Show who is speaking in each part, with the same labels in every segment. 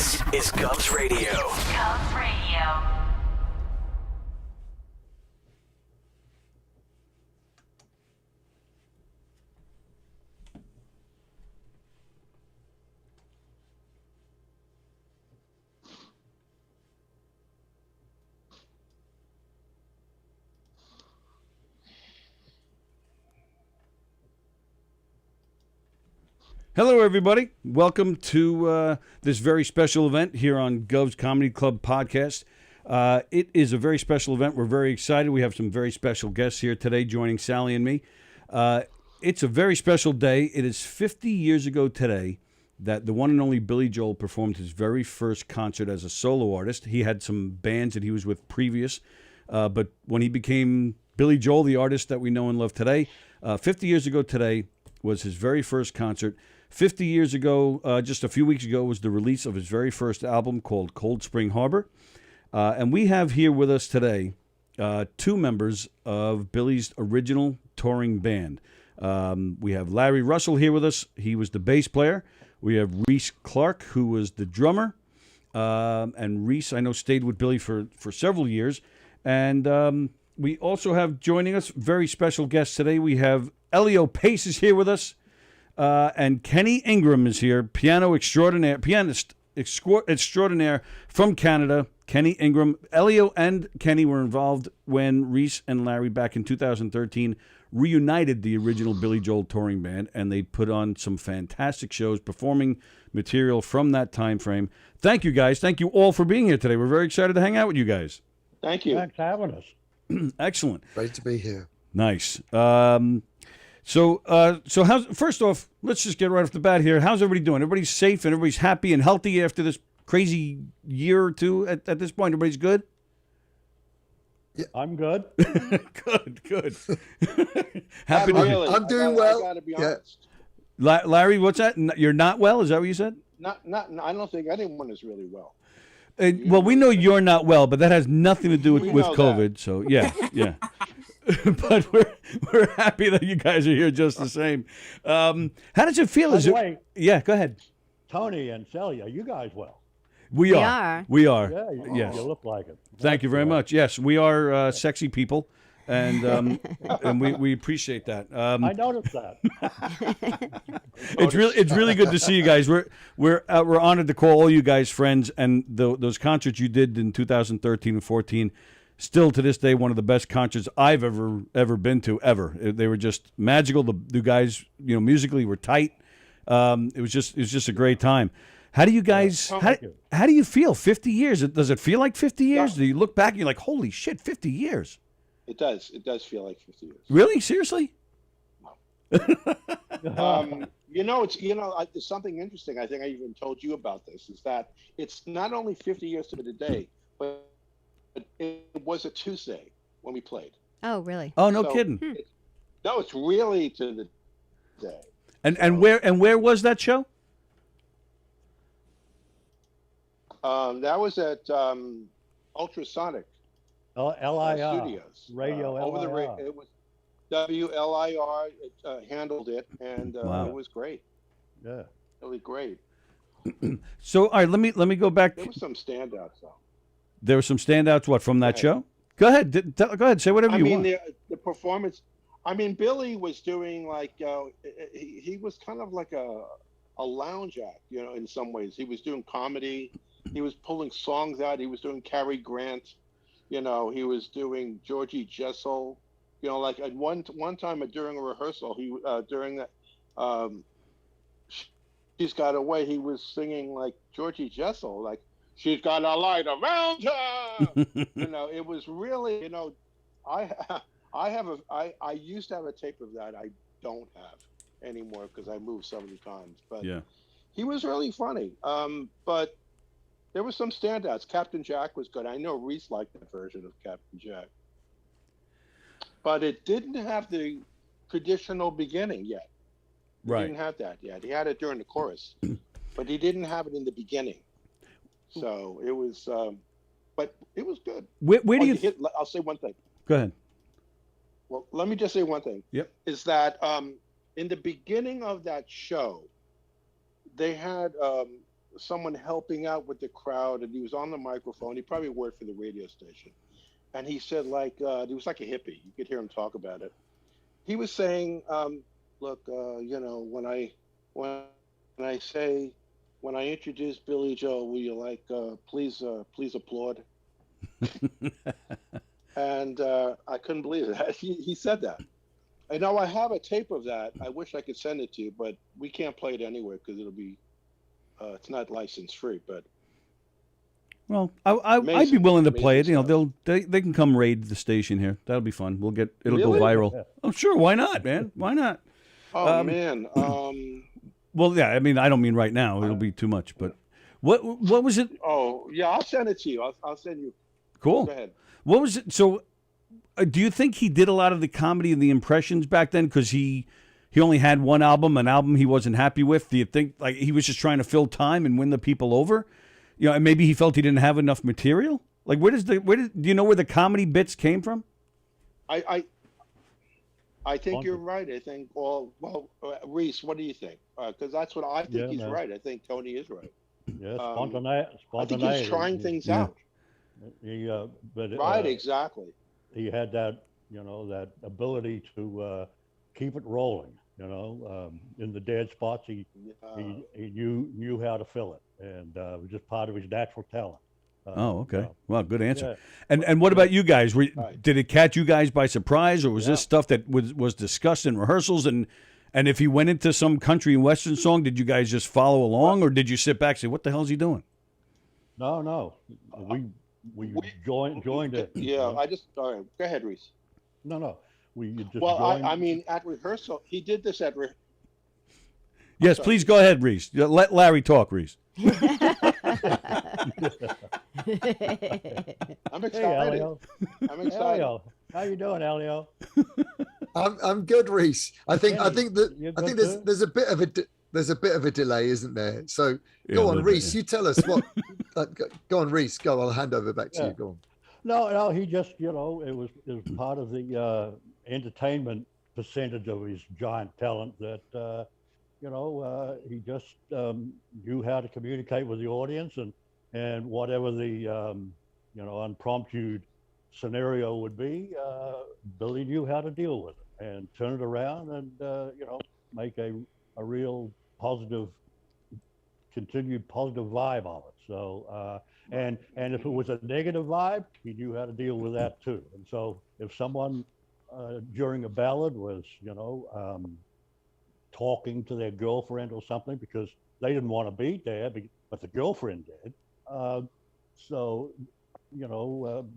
Speaker 1: This is Govs Radio.
Speaker 2: Govs Radio.
Speaker 3: Hello, everybody. Welcome to this very special event here on Gov's Comedy Club podcast. It is a very special event. We're very excited. We have some very special guests here today joining Sallie and me. It's a very special day. It is 50 years ago today that the one and only Billy Joel performed his very first concert as a solo artist. He had some bands that he was with previous, but when he became Billy Joel, the artist that we know and love today, 50 years ago today was his very first concert. 50 years ago, just a few weeks ago, was the release of his very first album called Cold Spring Harbor. And we have here with us today two members of Billy's original touring band. We have Larry Russell here with us. He was the bass player. We have Rhys Clarke, who was the drummer. And Rhys, I know, stayed with Billy for several years. And we also have joining us very special guests today. We have Elio Pace is here with us. And Kenny Ingram is here, pianist extraordinaire from Canada. Kenny Ingram. Elio and Kenny were involved when Rhys and Larry back in 2013 reunited the original Billy Joel touring band, and they put on some fantastic shows performing material from that time frame. Thank you, guys. Thank you all for being here today. We're very excited to hang out with you guys.
Speaker 4: Thank you.
Speaker 5: Thanks for having us.
Speaker 3: Excellent.
Speaker 6: Great to be here.
Speaker 3: Nice. So how's, first off, let's just get right off the bat here. How's everybody doing? Everybody's safe and everybody's happy and healthy after this crazy year or two at this point? Everybody's good?
Speaker 5: Yeah. I'm good.
Speaker 3: Good. Happy to
Speaker 4: really.
Speaker 6: I'm doing well.
Speaker 4: I gotta be
Speaker 6: Yeah.
Speaker 4: honest.
Speaker 3: Larry, what's that? You're not well? Is that what you said?
Speaker 4: Not. I don't think anyone is really well.
Speaker 3: Well, we know you're not well, but that has nothing to do with
Speaker 4: know
Speaker 3: COVID.
Speaker 4: that.
Speaker 3: So yeah. But we're happy that you guys are here just the same. How does it feel?
Speaker 5: By the way,
Speaker 3: Yeah, go ahead.
Speaker 5: Tony and Sallie, are you guys well?
Speaker 3: We are.
Speaker 5: Yeah,
Speaker 3: Yes.
Speaker 5: You look like it.
Speaker 3: Thank you very much. Yes, we are sexy people, and and we appreciate that.
Speaker 5: I noticed that.
Speaker 3: It's really good to see you guys. We're honored to call all you guys friends, and those concerts you did in 2013 and 14. Still to this day, one of the best concerts I've ever been to ever. They were just magical. The guys, musically were tight. It was just a great time. How do you guys? How do you feel? 50 years? Does it feel like 50 years?
Speaker 4: Yeah.
Speaker 3: Do you look back and you're like, holy shit, 50 years?
Speaker 4: It does. It does feel like 50 years.
Speaker 3: Really? Seriously?
Speaker 4: There's something interesting. I think I even told you about this. Is that it's not only 50 years to the day, but it was a Tuesday when we played.
Speaker 7: Oh, really?
Speaker 3: Oh, no
Speaker 4: So
Speaker 3: kidding.
Speaker 4: It's really to the day.
Speaker 3: And where was that show?
Speaker 4: That was at Ultrasonic
Speaker 5: LIR.
Speaker 4: Studios.
Speaker 5: Radio
Speaker 4: Over the
Speaker 5: LIR.
Speaker 4: it was WLIR handled it, and
Speaker 3: Wow.
Speaker 4: it was great.
Speaker 5: Yeah.
Speaker 4: Really great.
Speaker 3: So, all right, let me go back.
Speaker 4: There were some standouts though.
Speaker 3: There were some standouts. What from that
Speaker 4: Go
Speaker 3: show? Go ahead. Go ahead. Say whatever you want.
Speaker 4: The performance. I mean, Billy was doing like he was kind of like a lounge act, in some ways. He was doing comedy. He was pulling songs out. He was doing Cary Grant. He was doing Georgie Jessel. Like at one time during a rehearsal, during that She's Got Away, he was singing like Georgie Jessel, like she's got a light around her. It was really, I used to have a tape of that. I don't have anymore because I moved so many times. But
Speaker 3: Yeah.
Speaker 4: he was really funny. But there were some standouts. Captain Jack was good. I know Rhys liked that version of Captain Jack. But it didn't have the traditional beginning yet. He
Speaker 3: Right.
Speaker 4: didn't have that yet. He had it during the chorus, but he didn't have it in the beginning. So it was, but it was good.
Speaker 3: Where do you?
Speaker 4: I'll say one thing.
Speaker 3: Go ahead.
Speaker 4: Well, let me just say one thing.
Speaker 3: Yep.
Speaker 4: Is that in the beginning of that show, they had someone helping out with the crowd, and he was on the microphone. He probably worked for the radio station, and he said he was like a hippie. You could hear him talk about it. He was saying, "Look, when I say when I introduce Billy Joel, will you please applaud?" And I couldn't believe it. He said that. I know I have a tape of that. I wish I could send it to you, but we can't play it anywhere because it'll be it's not license free. But
Speaker 3: Well, I'd be willing to play it. You know, they can come raid the station here. That'll be fun. It'll go viral. Oh, sure. Why not, man? Why not?
Speaker 4: Oh man.
Speaker 3: Well, yeah. I mean, I don't mean right now. It'll be too much. But what was it?
Speaker 4: Oh yeah, I'll send it to you. I'll send you.
Speaker 3: Cool.
Speaker 4: Go ahead.
Speaker 3: What was it? So, do you think he did a lot of the comedy and the impressions back then because he only had one album, an album he wasn't happy with? Do you think like he was just trying to fill time and win the people over? You know, and maybe he felt he didn't have enough material. Like, do you know where the comedy bits came from?
Speaker 4: I think you're right. I think Rhys, what do you think? Because that's what I think he's right. I think Tony is right.
Speaker 5: Yeah,
Speaker 4: I think he's trying things out. Right, exactly.
Speaker 5: He had that, that ability to keep it rolling. In the dead spots, he knew how to fill it, and it was just part of his natural talent.
Speaker 3: Okay. Well, good answer.
Speaker 5: Yeah.
Speaker 3: And what about you guys? Did it catch you guys by surprise, or was this stuff that was discussed in rehearsals? And if he went into some country and western song, did you guys just follow along, or did you sit back and say, "What the hell is he doing"?
Speaker 5: No. We joined it.
Speaker 4: Yeah, all right. Go ahead, Rhys.
Speaker 5: No. We just
Speaker 4: I mean, at rehearsal, he did this at rehearsal.
Speaker 3: Yes, please go ahead, Rhys. Let Larry talk, Rhys.
Speaker 4: I'm excited.
Speaker 5: Hey, Elio.
Speaker 4: I'm excited.
Speaker 5: Elio. How you doing, Elio?
Speaker 1: I'm good, Rhys. I think
Speaker 5: good
Speaker 1: there's a bit of a delay, isn't there? So go on, Rhys. You tell us what. Go on, Rhys. Go. I'll hand over back to you. Go on.
Speaker 5: No. He just, it was part of the entertainment percentage of his giant talent that, he just knew how to communicate with the audience and whatever the, unpromptu scenario would be, Billy knew how to deal with it and turn it around and, make a real positive, continued positive vibe of it. So, and if it was a negative vibe, he knew how to deal with that too. And so if someone during a ballad was, talking to their girlfriend or something because they didn't want to be there, but the girlfriend did.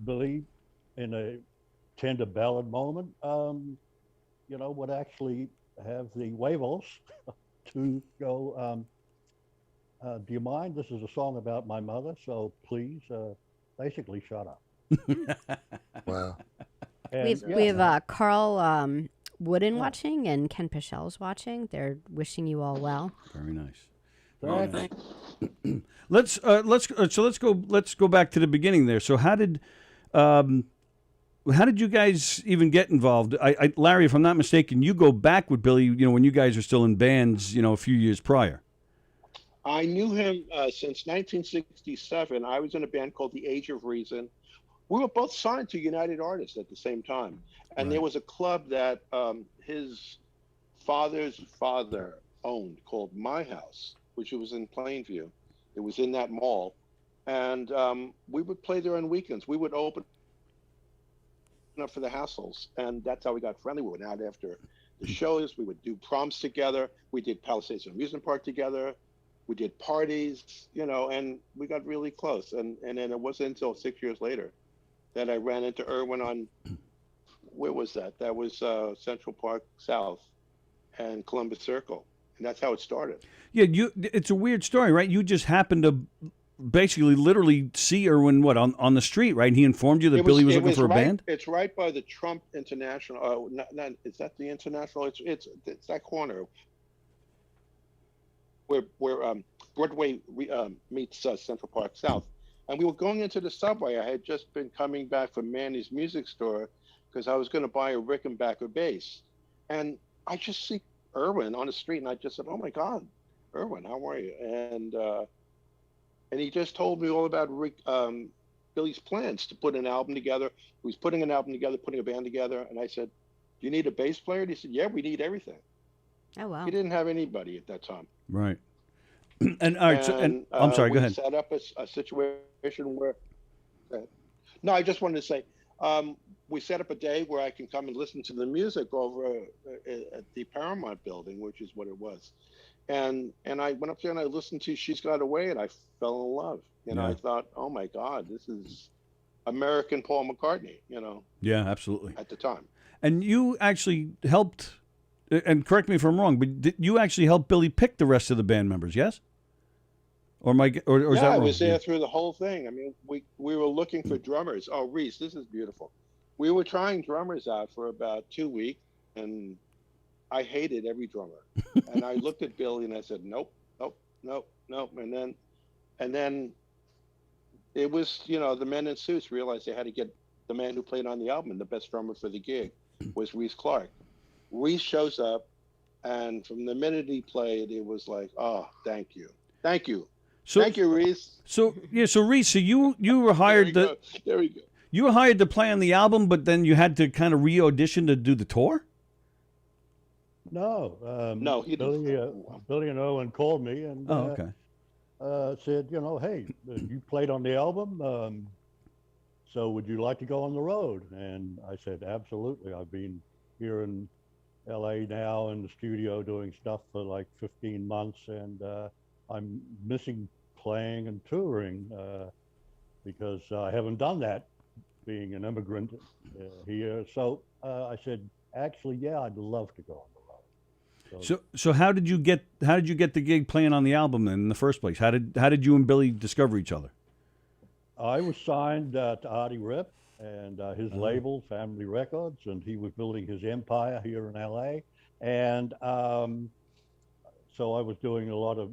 Speaker 5: Billy, in a tender ballad moment, would actually have the huevos to go, do you mind? This is a song about my mother, so please, basically shut up.
Speaker 1: Wow.
Speaker 6: We have Carl Wooden watching and Ken Pichel's watching. They're wishing you all well.
Speaker 3: Very nice.
Speaker 5: Very nice.
Speaker 3: Let's go back to the beginning there. So how did you guys even get involved? Larry, if I'm not mistaken, you go back with Billy, when you guys were still in bands, a few years prior.
Speaker 4: I knew him since 1967. I was in a band called The Age of Reason. We were both signed to United Artists at the same time. And There was a club that his father's father owned called My House, which was in Plainview. It was in that mall. And we would play there on weekends. We would open up for the Hassles. And that's how we got friendly. We went out after the shows. We would do proms together. We did Palisades Amusement Park together. We did parties, and we got really close. And then it wasn't until 6 years later that I ran into Irwin on, where was that? That was Central Park South and Columbus Circle. And that's how it started.
Speaker 3: Yeah, it's a weird story, right? You just happened to basically literally see Irwin, on the street, right? And he informed you that Billy was looking for a band?
Speaker 4: It's right by the Trump International. Is that the International? It's that corner where Broadway meets Central Park South. And we were going into the subway. I had just been coming back from Manny's music store because I was going to buy a Rickenbacker bass. And I just see Irwin on the street, and I just said, "Oh my God, Irwin, how are you?" And and he just told me all about Billy's plans to put an album together. He was putting an album together, putting a band together, and I said, "Do you need a bass player?" And he said, "Yeah, we need everything."
Speaker 6: Oh wow.
Speaker 4: He didn't have anybody at that time.
Speaker 3: Right. And all right. I'm sorry. Go
Speaker 4: We
Speaker 3: ahead.
Speaker 4: set up a situation where. No, I just wanted to say, we set up a day where I can come and listen to the music over at the Paramount building, which is what it was. And I went up there and I listened to She's Got Away, and I fell in love. I thought, oh my God, this is American Paul McCartney,
Speaker 3: Yeah, absolutely.
Speaker 4: at the time.
Speaker 3: And you actually helped, and correct me if I'm wrong, but did you actually help Billy pick the rest of the band members, yes? Or is that wrong?
Speaker 4: I was there through the whole thing. I mean, we were looking for drummers. Oh, Rhys, this is beautiful. We were trying drummers out for about 2 weeks, and I hated every drummer. And I looked at Billy and I said, nope, nope, nope, nope. And then it was, the men in suits realized they had to get the man who played on the album, and the best drummer for the gig was Rhys Clarke. Rhys shows up, and from the minute he played, it was like, oh, thank you. Thank you.
Speaker 3: So,
Speaker 4: Thank you, Rhys.
Speaker 3: So Rhys, so you were hired
Speaker 4: There we go.
Speaker 3: You were hired to play on the album, but then you had to kind of re-audition to do the tour?
Speaker 5: No.
Speaker 4: No, he didn't.
Speaker 5: Billy and Owen called me and said, hey, you played on the album, so would you like to go on the road? And I said, absolutely. I've been here in LA now in the studio doing stuff for like 15 months, and I'm missing playing and touring because I haven't done that being an immigrant here. So I said, actually, yeah, I'd love to go on the road.
Speaker 3: So how did you get the gig playing on the album then in the first place? How did you and Billy discover each other?
Speaker 5: I was signed to Artie Rip and his label, Family Records, and he was building his empire here in LA. And so I was doing a lot of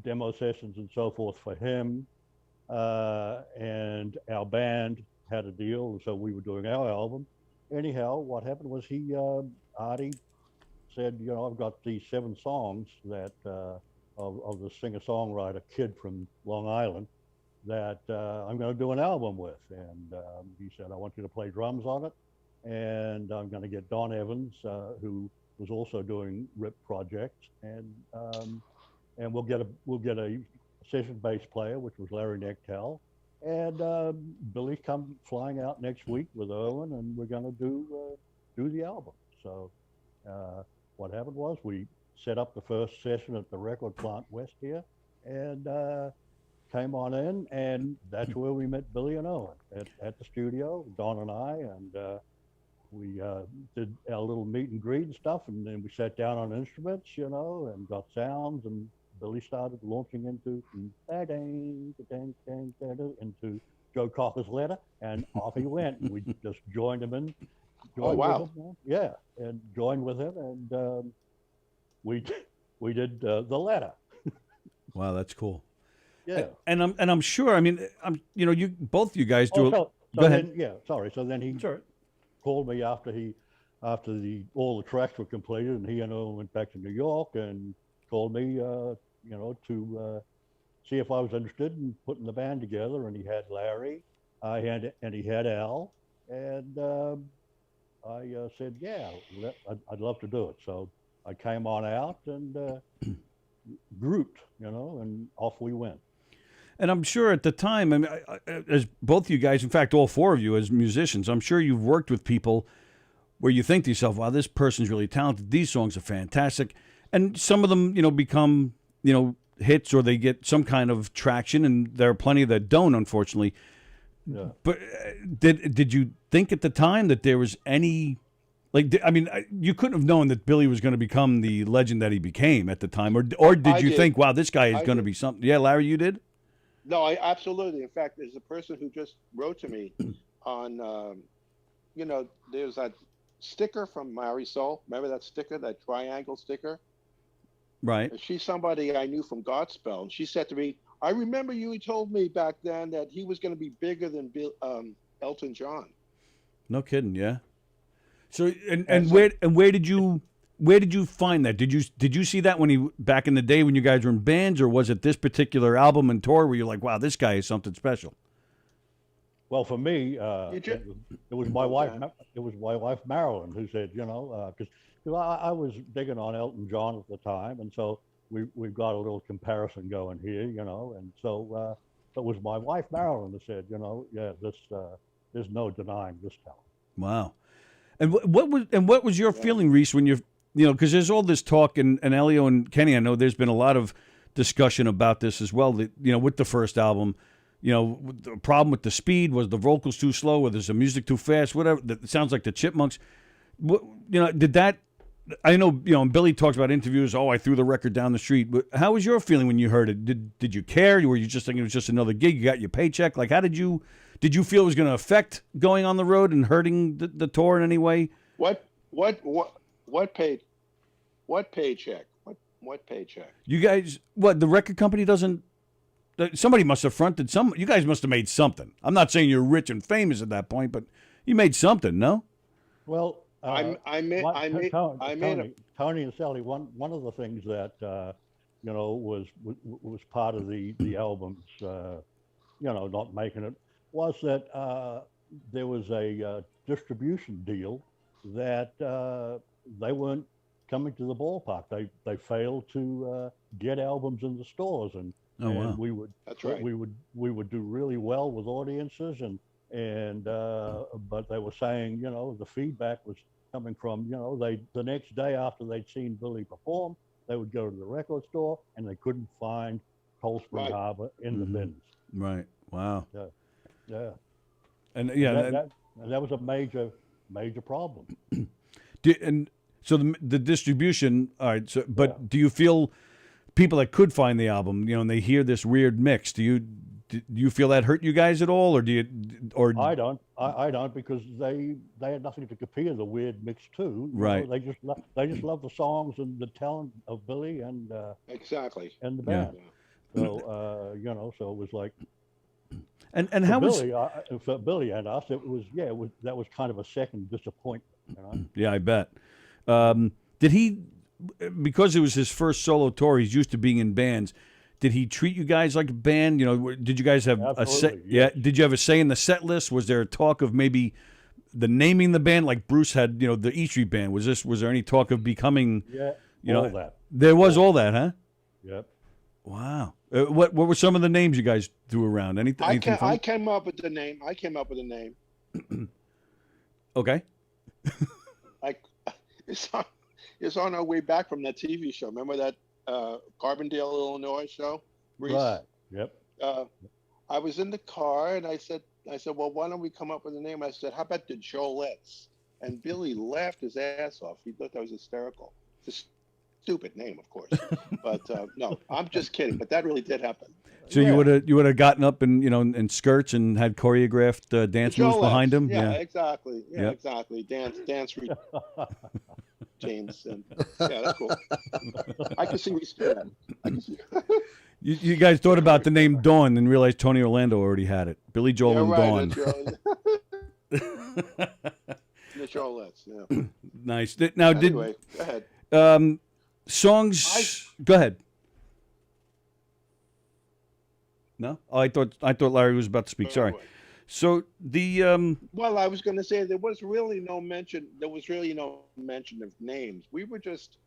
Speaker 5: demo sessions and so forth for him. And our band had a deal, so we were doing our album. Anyhow, what happened was Artie said, I've got these 7 songs that of the singer-songwriter kid from Long Island that I'm going to do an album with. And he said, I want you to play drums on it. And I'm going to get Don Evans, who was also doing Rip projects, and we'll get a session bass player, which was Larry Nectel. And Billy's come flying out next week with Owen, and we're going to do the album. So what happened was we set up the first session at the Record Plant West here, and came on in, and that's where we met Billy and Owen at the studio, Don and I, and we did our little meet and greet and stuff, and then we sat down on instruments, and got sounds, and Billy started launching into Joe Cocker's Letter, and off he went. And we just joined him in.
Speaker 4: Oh, wow.
Speaker 5: And joined with him, and we did the Letter.
Speaker 3: Wow, that's cool.
Speaker 5: Yeah.
Speaker 3: And I'm sure. I mean, you both you guys do.
Speaker 5: Go ahead. So then he
Speaker 3: Sure.
Speaker 5: called me after all the tracks were completed, and he and Owen went back to New York and called me, to see if I was interested in putting the band together. And he had Larry, and he had Al, and I said, yeah, I'd love to do it. So I came on out and grouped, and off we went.
Speaker 3: And I'm sure at the time, I mean, as both you guys, in fact, all 4 of you as musicians, I'm sure you've worked with people where you think to yourself, wow, this person's really talented. These songs are fantastic. And some of them, become, hits, or they get some kind of traction, and there are plenty that don't, unfortunately.
Speaker 5: Yeah.
Speaker 3: But did you think at the time that there was any, you couldn't have known that Billy was going to become the legend that he became at the time, or did you think, wow, this guy is going to be something? Yeah, Larry, you did?
Speaker 4: No, I absolutely. In fact, there's a person who just wrote to me on, there's that sticker from Marisol. Remember that sticker, that triangle sticker?
Speaker 3: Right.
Speaker 4: She's somebody I knew from Godspell. And she said to me, I remember you told me back then that he was going to be bigger than Elton John.
Speaker 3: No kidding, yeah. So, and where did you where did you find that? Did you see that when he back in the day when you guys were in bands, or was it this particular album and tour where you're like, wow, this guy is something special?
Speaker 5: Well, for me, it was my wife. It was my wife Marilyn who said, because I was digging on Elton John at the time, and so we've got a little comparison going here, and so it was my wife Marilyn who said, there's no denying this talent.
Speaker 3: Wow. And what was your feeling, Rhys, when because there's all this talk, and Elio and Kenny, I know there's been a lot of discussion about this as well, that, with the first album, the problem with the speed, was the vocals too slow, or there's the music too fast, whatever. It sounds like the Chipmunks. Did that, I know, and Billy talks about interviews, I threw the record down the street, but how was your feeling when you heard it? Did you care? Were you just thinking it was just another gig, you got your paycheck? Like, how did you feel it was going to affect going on the road and hurting the tour in any way?
Speaker 4: What paycheck? What paycheck?
Speaker 3: You guys, the record company doesn't, somebody must have fronted you guys must have made something. I'm not saying you're rich and famous at that point, but you made something, no?
Speaker 5: Well,
Speaker 4: Tony
Speaker 5: and Sallie, one of the things that was part of the album's not making it, was that there was a distribution deal that they weren't coming to the ballpark. They failed to get albums in the stores, and
Speaker 3: wow.
Speaker 5: we would do really well with audiences, but they were saying, the feedback was coming from, the next day after they'd seen Billy perform, they would go to the record store and they couldn't find Cold Spring Harbor in the bins.
Speaker 3: Right. Wow.
Speaker 5: Yeah.
Speaker 3: And
Speaker 5: that was a major problem.
Speaker 3: And so the distribution, all right. So, but do you feel people that could find the album, and they hear this weird mix, do you feel that hurt you guys at all, or do you? Or
Speaker 5: I don't. I don't, because they had nothing to compare the weird mix to.
Speaker 3: Right.
Speaker 5: They just love the songs and the talent of Billy and
Speaker 4: exactly
Speaker 5: and the band. Yeah. So so it was like.
Speaker 3: And how was
Speaker 5: Billy? For Billy and us, that was kind of a second disappointment.
Speaker 3: Yeah, I bet. Did he, because it was his first solo tour, he's used to being in bands, did he treat you guys like a band? Did you guys have a set?
Speaker 5: Yes.
Speaker 3: Yeah. Did you have a say in the set list? Was there talk of maybe the naming the band, like Bruce had, the E Street Band? Was there any talk of becoming?
Speaker 5: Yeah. All that.
Speaker 3: There was all that, huh?
Speaker 5: Yep.
Speaker 3: What were some of the names you guys threw around? Anything?
Speaker 4: I came up with the name.
Speaker 3: Okay.
Speaker 4: It's on our way back from that TV show. Remember that Carbondale, Illinois show? Rhys?
Speaker 5: Right. Yep.
Speaker 4: I was in the car and I said, well, why don't we come up with a name? I said, how about the Jolettes? And Billy laughed his ass off. He thought that was hysterical. It's a stupid name, of course, but no, I'm just kidding. But that really did happen.
Speaker 3: So you would have gotten up in in skirts and had choreographed dance moves behind him.
Speaker 4: Yeah, exactly. Yeah, exactly. Dance routines, and that's cool. I can see Rhys doing that.
Speaker 3: You guys thought about the name Dawn and realized Tony Orlando already had it. Billy Joel and Dawn.
Speaker 4: The Jolettes. Yeah.
Speaker 3: Nice. Now,
Speaker 4: anyway, go ahead.
Speaker 3: Songs. Go ahead. No? Oh, I thought Larry was about to speak. Sorry. So the
Speaker 4: well, I was going to say there was really no mention of names. We were just,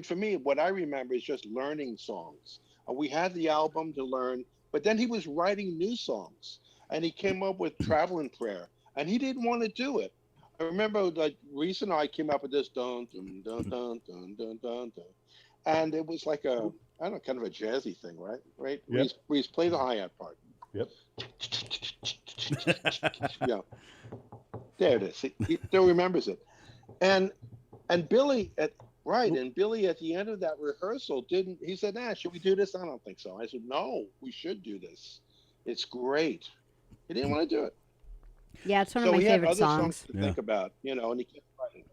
Speaker 4: for me, what I remember is just learning songs. We had the album to learn, but then he was writing new songs, and he came up with Traveling Prayer, and he didn't want to do it. I remember, like, Rhys and I came up with this dun dun dun dun dun dun dun dun, and it was like a, I don't know, kind of a jazzy thing, right? Right?
Speaker 5: Yep.
Speaker 4: Rhys play the hi-hat part.
Speaker 5: Yep.
Speaker 4: Yeah. There it is. He still remembers it. And Billy at the end of that rehearsal he said, should we do this? I don't think so. I said, no, we should do this. It's great. He didn't want to do it.
Speaker 6: Yeah, it's one of my favorite songs.
Speaker 4: So he had other songs to think about, and he kept writing.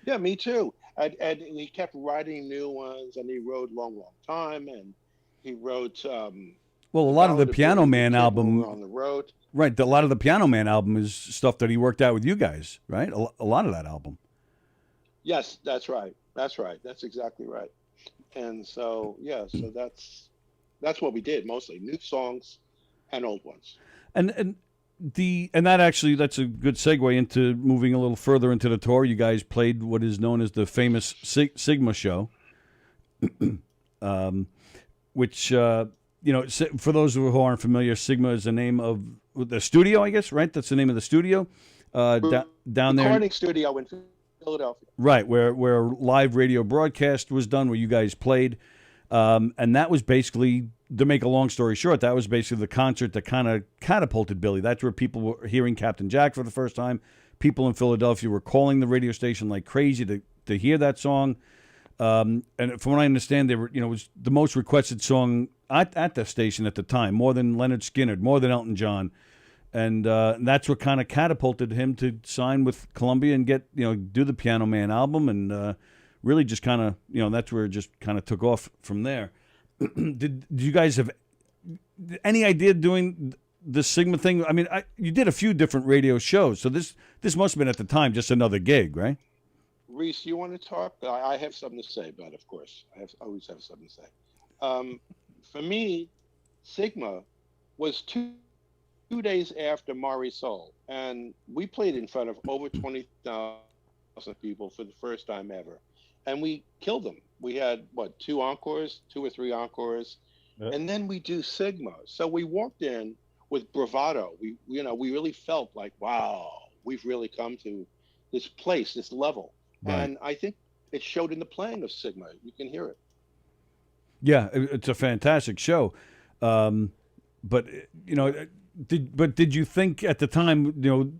Speaker 4: Yeah, me too. And he kept writing new ones, and he wrote Long, Long Time, and he wrote...
Speaker 3: well, a lot of the Piano Man album...
Speaker 4: On the road.
Speaker 3: Right, a lot of the Piano Man album is stuff that he worked out with you guys, right? A lot of that album.
Speaker 4: Yes, that's right. That's right. That's exactly right. And so, yeah, so that's what we did mostly, new songs and old ones.
Speaker 3: And that actually, that's a good segue into moving a little further into the tour. You guys played what is known as the famous Sigma show, which for those who aren't familiar, Sigma is the name of the studio, I guess, right? That's the name of the studio down there.
Speaker 4: Recording studio in Philadelphia.
Speaker 3: Right, where a live radio broadcast was done, where you guys played. And that was basically, to make a long story short, that was basically the concert that kind of catapulted Billy. That's where people were hearing Captain Jack for the first time. People in Philadelphia were calling the radio station like crazy to hear that song. And from what I understand, they were, it was the most requested song at the station at the time, more than Leonard Skinner, more than Elton John. And that's what kind of catapulted him to sign with Columbia and get, do the Piano Man album, and really just kind of, that's where it just kind of took off from there. Did you guys have any idea doing the Sigma thing? I mean, you did a few different radio shows, so this must have been at the time just another gig, right?
Speaker 4: Rhys, you want to talk? I have something to say, but of course, I always have something to say. For me, Sigma was two days after Marisol, and we played in front of over 20,000 people for the first time ever, and we killed them. We had two or three encores, and then we do Sigma. So we walked in with bravado. We really felt like, wow, we've really come to this place, this level. Right. And I think it showed in the playing of Sigma. You can hear it.
Speaker 3: Yeah, it's a fantastic show. But did you think at the time,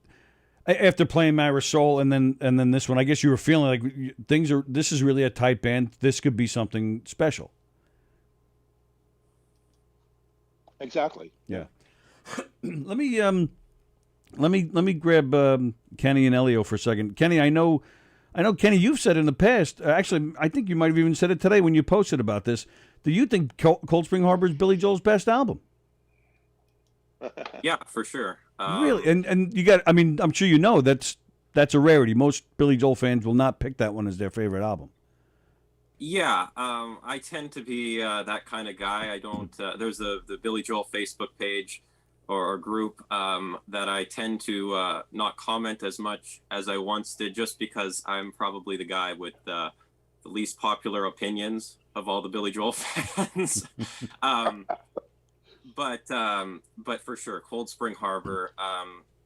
Speaker 3: after playing Marisol and then this one, I guess you were feeling like this is really a tight band. This could be something special.
Speaker 4: Exactly.
Speaker 3: Yeah. Let me grab Kenny and Elio for a second. Kenny, I know, Kenny, you've said in the past, actually, I think you might have even said it today when you posted about this. Do you think Cold Spring Harbor is Billy Joel's best album?
Speaker 7: Yeah, for sure.
Speaker 3: Really? And you got, I mean, I'm sure that's a rarity. Most Billy Joel fans will not pick that one as their favorite album.
Speaker 7: Yeah, I tend to be that kind of guy. I don't, there's the Billy Joel Facebook page or group that I tend to not comment as much as I once did, just because I'm probably the guy with the least popular opinions of all the Billy Joel fans. But for sure, Cold Spring Harbor,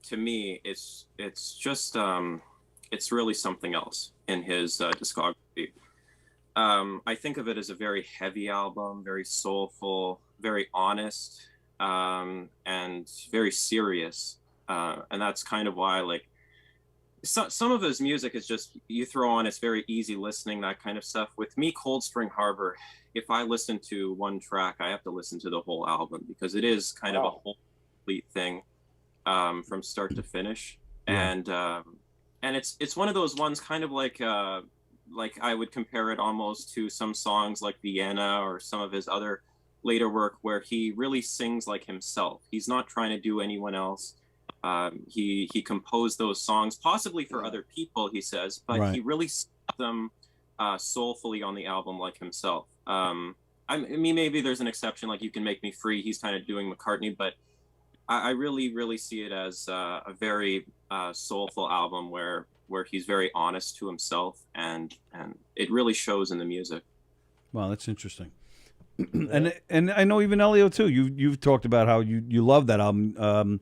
Speaker 7: to me, it's just it's really something else in his discography. I think of it as a very heavy album, very soulful, very honest, and very serious. And that's kind of why, some of his music is just, you throw on, it's very easy listening, that kind of stuff. With me, Cold Spring Harbor, if I listen to one track, I have to listen to the whole album, because it is kind of a whole complete thing, from start to finish. Yeah. And it's one of those ones, kind of like I would compare it almost to some songs like Vienna or some of his other later work, where he really sings like himself. He's not trying to do anyone else. He composed those songs possibly for other people, he says, but he really sang them soulfully on the album like himself. I mean, maybe there's an exception, like You Can Make Me Free. He's kind of doing McCartney, but I really, really see it as a very soulful album where he's very honest to himself, and it really shows in the music.
Speaker 3: Wow, that's interesting. and I know even Elio too. You've talked about how you love that album.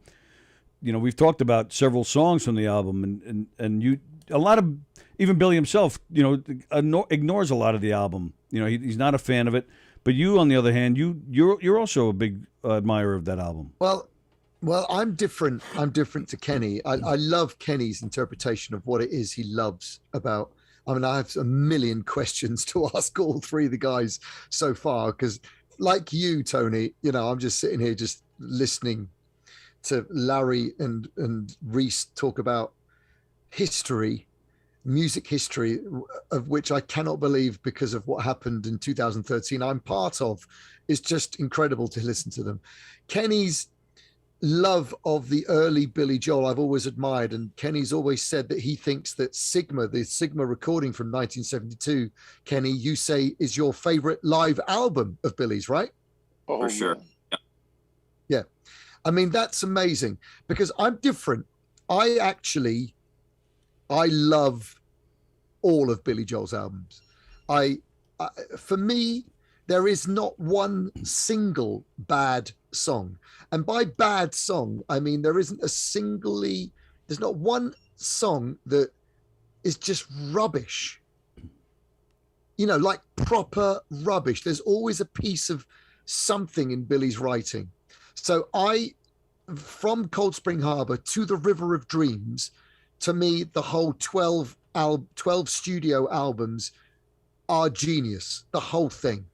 Speaker 3: We've talked about several songs from the album, and you, a lot of, even Billy himself, ignores a lot of the album. He's not a fan of it. But you, on the other hand, you're also a big admirer of that album.
Speaker 1: Well, I'm different. I'm different to Kenny. I love Kenny's interpretation of what it is he loves about. I mean, I have a million questions to ask all three of the guys so far, because like you, Tony, I'm just sitting here just listening to Larry and Rhys talk about history, music history, of which I cannot believe, because of what happened in 2013 I'm part of. It's just incredible to listen to them. Kenny's love of the early Billy Joel I've always admired, and Kenny's always said that he thinks that Sigma, the Sigma recording from 1972, Kenny, you say is your favorite live album of Billy's, right?
Speaker 4: Oh,
Speaker 7: For sure.
Speaker 4: man.
Speaker 1: Yeah. I mean, that's amazing because I'm different. I love all of Billy Joel's albums. For me, there is not one single bad song. And by bad song, I mean, there's not one song that is just rubbish. You know, like proper rubbish. There's always a piece of something in Billy's writing. So from Cold Spring Harbor to The River of Dreams, to me, the whole 12 studio albums are genius, the whole thing.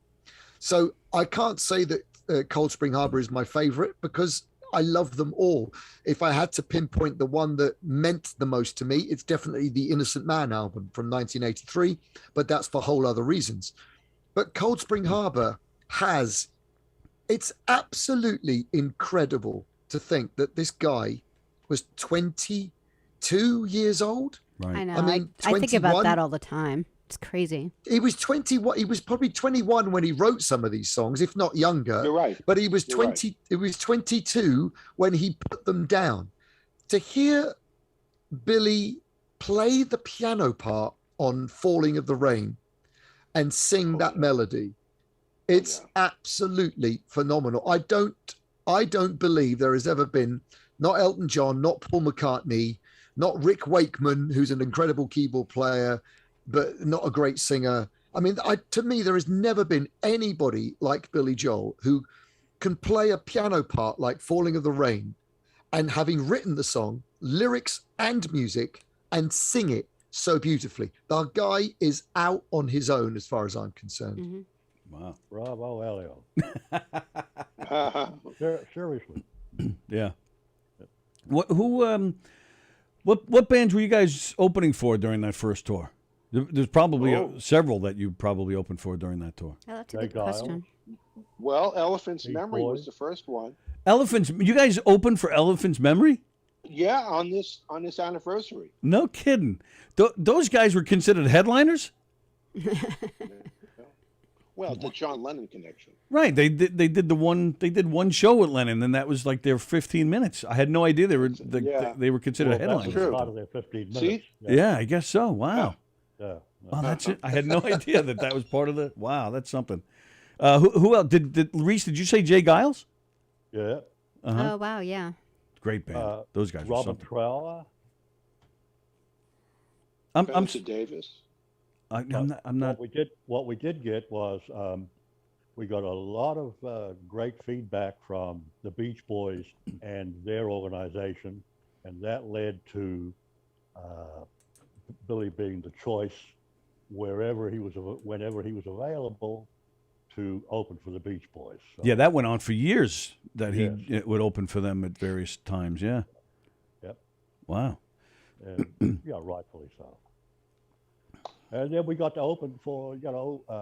Speaker 1: So I can't say that Cold Spring Harbor is my favorite because I love them all. If I had to pinpoint the one that meant the most to me, it's definitely the Innocent Man album from 1983, but that's for whole other reasons. But Cold Spring Harbor it's absolutely incredible to think that this guy was 22 years old.
Speaker 3: Right.
Speaker 6: I know.
Speaker 1: I mean,
Speaker 6: I think about
Speaker 1: 21.
Speaker 6: that all the time. It's crazy.
Speaker 1: He was 21. He was probably 21 when he wrote some of these songs, if not younger.
Speaker 4: You're right.
Speaker 1: But he was
Speaker 4: You're
Speaker 1: 20.
Speaker 4: right.
Speaker 1: It was 22 when he put them down. To hear Billy play the piano part on "Falling of the Rain" and sing that melody, it's absolutely phenomenal. I don't believe there has ever been, not Elton John, not Paul McCartney, not Rick Wakeman, who's an incredible keyboard player, but not a great singer. I mean, to me, there has never been anybody like Billy Joel who can play a piano part like "Falling of the Rain" and having written the song, lyrics and music, and sing it so beautifully. The guy is out on his own as far as I'm concerned.
Speaker 6: Mm-hmm.
Speaker 3: Wow.
Speaker 5: Bravo, Elio. Seriously.
Speaker 3: Yeah. What bands were you guys opening for during that first tour? There's probably several that you probably opened for during that tour.
Speaker 6: Oh, that's a
Speaker 5: Jay
Speaker 6: good question.
Speaker 4: Well, Elephant's
Speaker 5: Beach
Speaker 4: Memory was
Speaker 5: Boys.
Speaker 4: the first one.
Speaker 3: Elephants. You guys opened for Elephant's Memory?
Speaker 4: Yeah, on this anniversary.
Speaker 3: No kidding. Those guys were considered headliners?
Speaker 4: Well, the John Lennon connection.
Speaker 3: Right. They did one show with Lennon, and that was like their 15 minutes. I had no idea they were considered
Speaker 5: That
Speaker 3: headliners.
Speaker 5: was
Speaker 4: True.
Speaker 5: part of their 15 minutes.
Speaker 4: See?
Speaker 3: Yeah, I guess so. Wow.
Speaker 5: Yeah.
Speaker 3: Oh, that's it. I had no idea that was part of the. Wow, that's something. Who else? Did Rhys? Did you say Jay Giles?
Speaker 5: Yeah.
Speaker 3: Uh-huh.
Speaker 6: Oh, wow, yeah.
Speaker 3: Great band. Those guys were
Speaker 5: Robert
Speaker 3: something.
Speaker 5: Trower.
Speaker 3: I'm
Speaker 4: Davis.
Speaker 3: not.
Speaker 5: What we did get was we got a lot of great feedback from the Beach Boys and their organization, and that led to Billy being the choice whenever he was available to open for the Beach Boys. So,
Speaker 3: Yeah, that went on for years. That he
Speaker 5: Yes.
Speaker 3: would open for them at various times. Yeah.
Speaker 5: Yep.
Speaker 3: Wow.
Speaker 5: And yeah, rightfully so. And then we got to open for,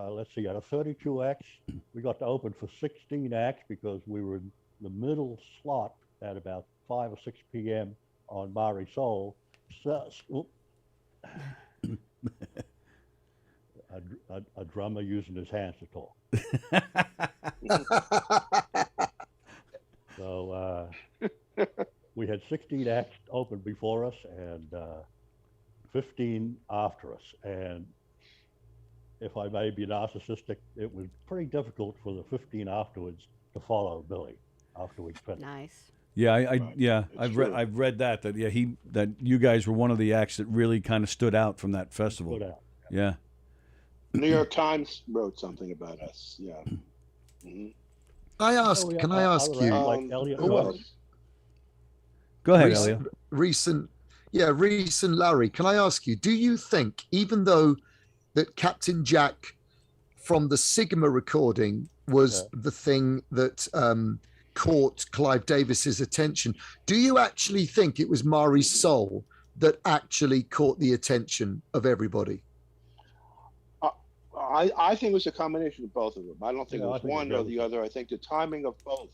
Speaker 5: let's see, out of 32 acts, we got to open for 16 acts because we were in the middle slot at about 5 or 6 p.m. on Mari Soul. A drummer using his hands to talk. So we had 16 acts open before us and 15 after us. And if I may be narcissistic, it was pretty difficult for the 15 afterwards to follow Billy after we finished.
Speaker 6: Nice.
Speaker 3: Yeah, I've
Speaker 4: true.
Speaker 3: read that you guys were one of the acts that really kind of stood out from that festival.
Speaker 5: Put out.
Speaker 3: Yeah.
Speaker 4: New York Times wrote something about us. Yeah. Mm-hmm.
Speaker 1: Can I ask you?
Speaker 5: Like Elliot
Speaker 4: Who
Speaker 5: Ross.
Speaker 4: else?
Speaker 3: Go ahead,
Speaker 1: Rhys and Larry, can I ask you, do you think, even though that Captain Jack from the Sigma recording was the thing that caught Clive Davis's attention, do you actually think it was Mari's Soul that actually caught the attention of everybody?
Speaker 4: I think it was a combination of both of them. I don't think
Speaker 5: Yeah,
Speaker 4: it
Speaker 5: I
Speaker 4: was
Speaker 5: think
Speaker 4: one
Speaker 5: it
Speaker 4: or
Speaker 5: was.
Speaker 4: the other. I think the timing of both.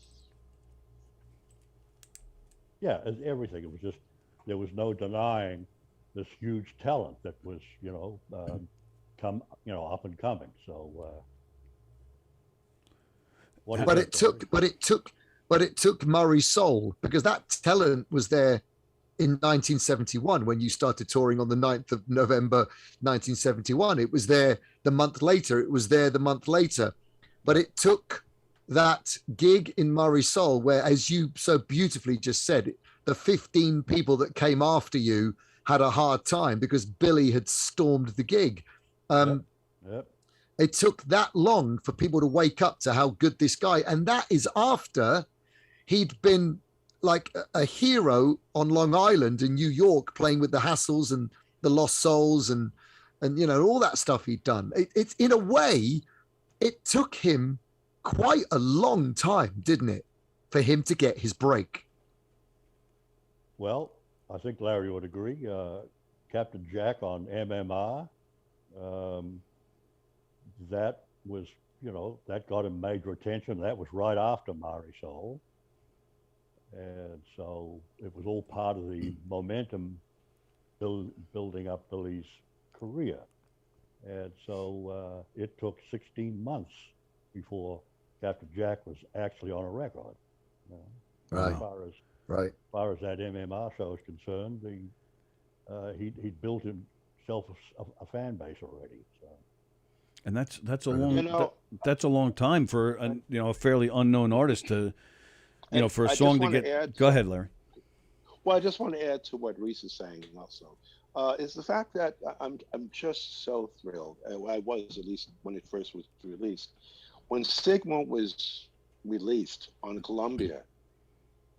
Speaker 5: yeah, as everything. It was just, there was no denying this huge talent that was, up and coming. So, what
Speaker 1: But
Speaker 5: is
Speaker 1: it took Murray's soul, because that talent was there in 1971 when you started touring on the 9th of November 1971. It was there the month later. It was there the month later. But it took that gig in Murray's soul where, as you so beautifully just said, the 15 people that came after you had a hard time because Billy had stormed the gig.
Speaker 5: Yep.
Speaker 1: It took that long for people to wake up to how good this guy, and that is after he'd been like a hero on Long Island in New York, playing with the Hassles and the Lost Souls and all that stuff he'd done. It's in a way, it took him quite a long time, didn't it, for him to get his break?
Speaker 5: Well, I think Larry would agree. Captain Jack on MMR, that was, that got him major attention. That was right after Murray Soul. And so it was all part of the momentum building up Billy's career. And so it took 16 months before Captain Jack was actually on a record.
Speaker 1: Right.
Speaker 5: As far as that MMR show is concerned, he'd built himself a fan base already. So.
Speaker 3: And that's a long that's a long time for a fairly unknown artist to for a song to get. Go ahead, Larry.
Speaker 4: Well, I just want to add to what Rhys is saying also. Is the fact that I'm just so thrilled. I was, at least when it first was released. When Sigma was released on Columbia,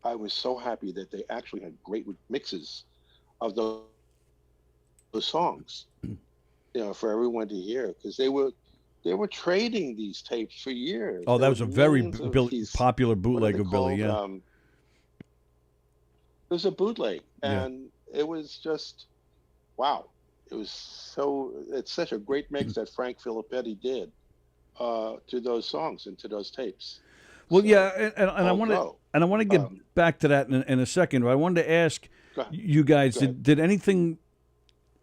Speaker 4: I was so happy that they actually had great mixes of those songs, for everyone to hear, because they were trading these tapes for years.
Speaker 3: Oh, that was a very popular
Speaker 4: what
Speaker 3: bootleg
Speaker 4: are they
Speaker 3: of Billy.
Speaker 4: called?
Speaker 3: Yeah,
Speaker 4: it was a bootleg, and it was just wow. It's such a great mix that Frank Filippetti did to those songs and to those tapes.
Speaker 3: Well, yeah, and I want to get back to that in a second. But I wanted to ask you guys, did anything,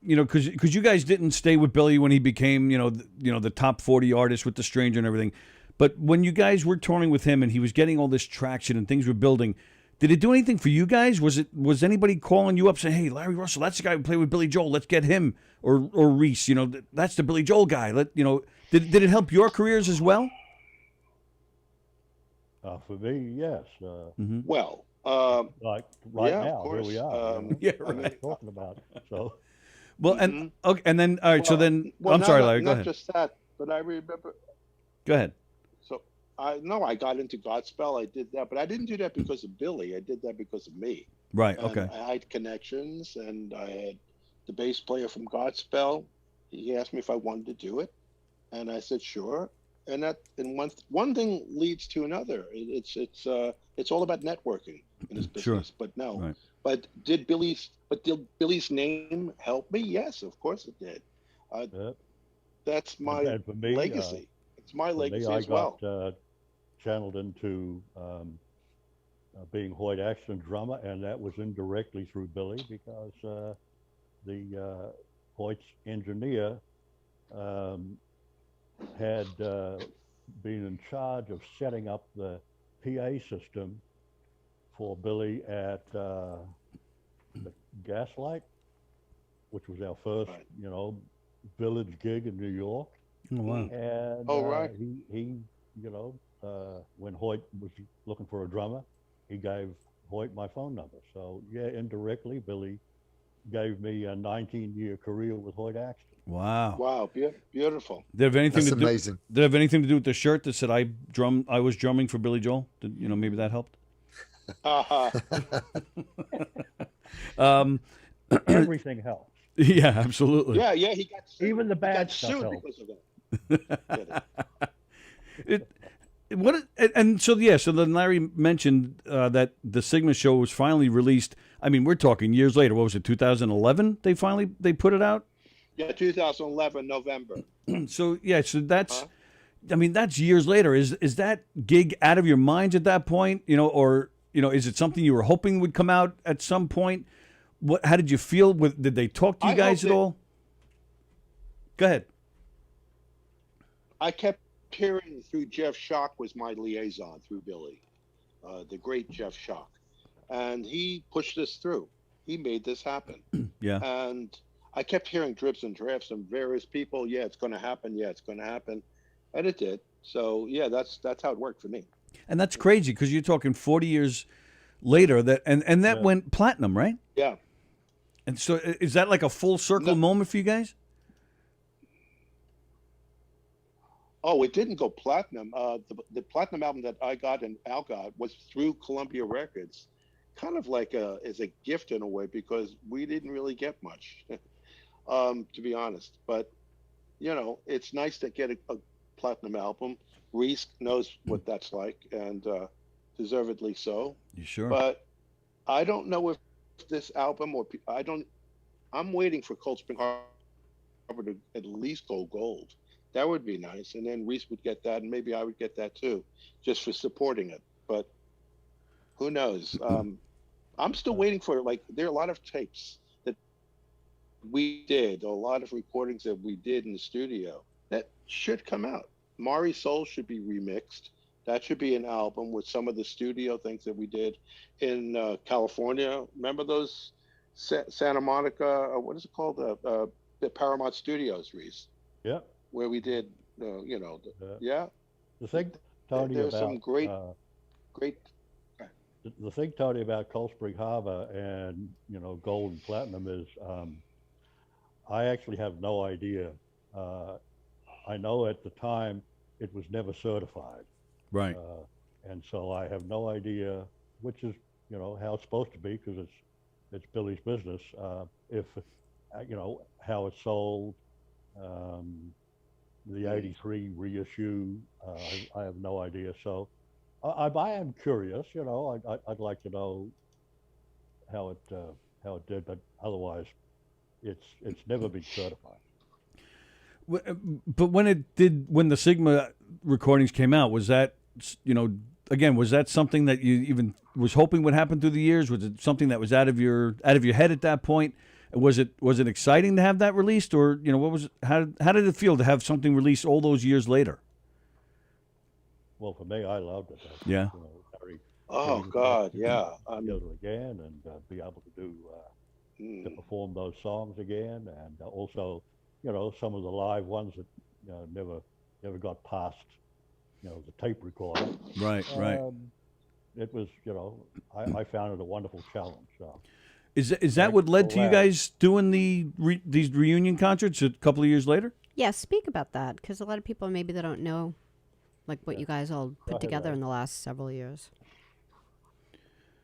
Speaker 3: because you guys didn't stay with Billy when he became, the top 40 artist with The Stranger and everything. But when you guys were touring with him and he was getting all this traction and things were building, did it do anything for you guys? Was anybody calling you up saying, "Hey, Larry Russell, that's the guy who played with Billy Joel. Let's get him," or Rhys, that's the Billy Joel guy. Did it help your careers as well?
Speaker 5: For me, yes.
Speaker 4: Well,
Speaker 5: like right now, here we are. Talking about it. So.
Speaker 3: Well, and okay, and then all right. So then, I'm sorry, Larry. Go ahead.
Speaker 4: Not just that, but I remember.
Speaker 3: Go ahead.
Speaker 4: So I got into Godspell. I did that, but I didn't do that because of Billy. I did that because of me.
Speaker 3: Right.
Speaker 4: And
Speaker 3: okay.
Speaker 4: I had connections, and I had the bass player from Godspell. He asked me if I wanted to do it, and I said sure. And one thing leads to another. It's all about networking in this business.
Speaker 3: Sure.
Speaker 4: But no.
Speaker 3: Right.
Speaker 4: But did Billy's name help me? Yes, of course it did. That's my legacy. It's my legacy as well.
Speaker 5: I got channeled into being Hoyt Axton's drummer, and that was indirectly through Billy, because the Hoyt's engineer had been in charge of setting up the PA system for Billy at the Gaslight, which was our first, village gig in New York.
Speaker 3: Oh, wow.
Speaker 5: And he when Hoyt was looking for a drummer, he gave Hoyt my phone number. So yeah, indirectly, Billy gave me a 19-year career with Hoyt Axton.
Speaker 3: Wow.
Speaker 4: Wow, beautiful.
Speaker 3: Did it have anything
Speaker 1: That's
Speaker 3: to do?
Speaker 1: amazing.
Speaker 3: Did it have anything to do with the shirt that said I was drumming for Billy Joel? Did maybe that helped?
Speaker 5: Everything helps.
Speaker 3: Yeah, absolutely.
Speaker 4: Yeah, he got sued.
Speaker 5: Even the bad
Speaker 4: got
Speaker 5: stuff
Speaker 4: sued
Speaker 5: helps.
Speaker 4: because of that.
Speaker 3: So then Larry mentioned that the Sigma show was finally released. I mean, we're talking years later. What was it, 2011? They put it out?
Speaker 4: Yeah, 2011 November.
Speaker 3: So that's, that's years later. Is that gig out of your minds at that point? Or is it something you were hoping would come out at some point? How did you feel? Did they talk to you guys at all? Go ahead.
Speaker 4: I kept hearing through Jeff Schock was my liaison through Billy, the great Jeff Schock, and he pushed this through. He made this happen.
Speaker 3: Yeah.
Speaker 4: And I kept hearing drips and drafts from various people. Yeah, it's going to happen. Yeah, it's going to happen, and it did. So yeah, that's how it worked for me.
Speaker 3: And that's crazy because you're talking 40 years later and that went platinum, right?
Speaker 4: Yeah.
Speaker 3: And so is that like a full circle moment for you guys?
Speaker 4: Oh, it didn't go platinum. The platinum album that I got and Al got was through Columbia Records, kind of like as a gift in a way, because we didn't really get much, to be honest. But, it's nice to get a platinum album. Rhys knows what that's like, and deservedly so.
Speaker 3: You sure?
Speaker 4: But I don't know if this album I'm waiting for Cold Spring Harbor to at least go gold. That would be nice. And then Rhys would get that, and maybe I would get that too, just for supporting it. But who knows? I'm still waiting for it. There are a lot of tapes that we did, a lot of recordings that we did in the studio that should come out. Mari Soul should be remixed. That should be an album with some of the studio things that we did in California. Remember those Santa Monica, what is it called? The Paramount Studios, Rhys.
Speaker 5: Yeah.
Speaker 4: Where we did, yeah.
Speaker 5: The thing, Tony,
Speaker 4: there's
Speaker 5: about
Speaker 4: some great.
Speaker 5: The thing, Tony, about Cold Spring Harbor and gold and platinum is, I actually have no idea. I know at the time it was never certified,
Speaker 3: right?
Speaker 5: And so I have no idea, which is how it's supposed to be, because it's Billy's business. If how it's sold. The '83 reissue, I have no idea. So I am curious. I'd like to know how it did, but otherwise, it's never been certified.
Speaker 3: But when the Sigma recordings came out, was that was that something that you even was hoping would happen through the years? Was it something that was out of your head at that point? Was it exciting to have that released, or what was it, how did it feel to have something released all those years later?
Speaker 5: Well, for me, I loved it.
Speaker 3: Yeah.
Speaker 4: Oh God, yeah.
Speaker 5: Together again and be able to do to perform those songs again, and also some of the live ones that never got past the tape recorder.
Speaker 3: Right.
Speaker 5: It was I found it a wonderful challenge. So.
Speaker 3: Is that what led to you guys doing these reunion concerts a couple of years later?
Speaker 6: Yeah, speak about that, because a lot of people maybe they don't know what you guys all put together in the last several years.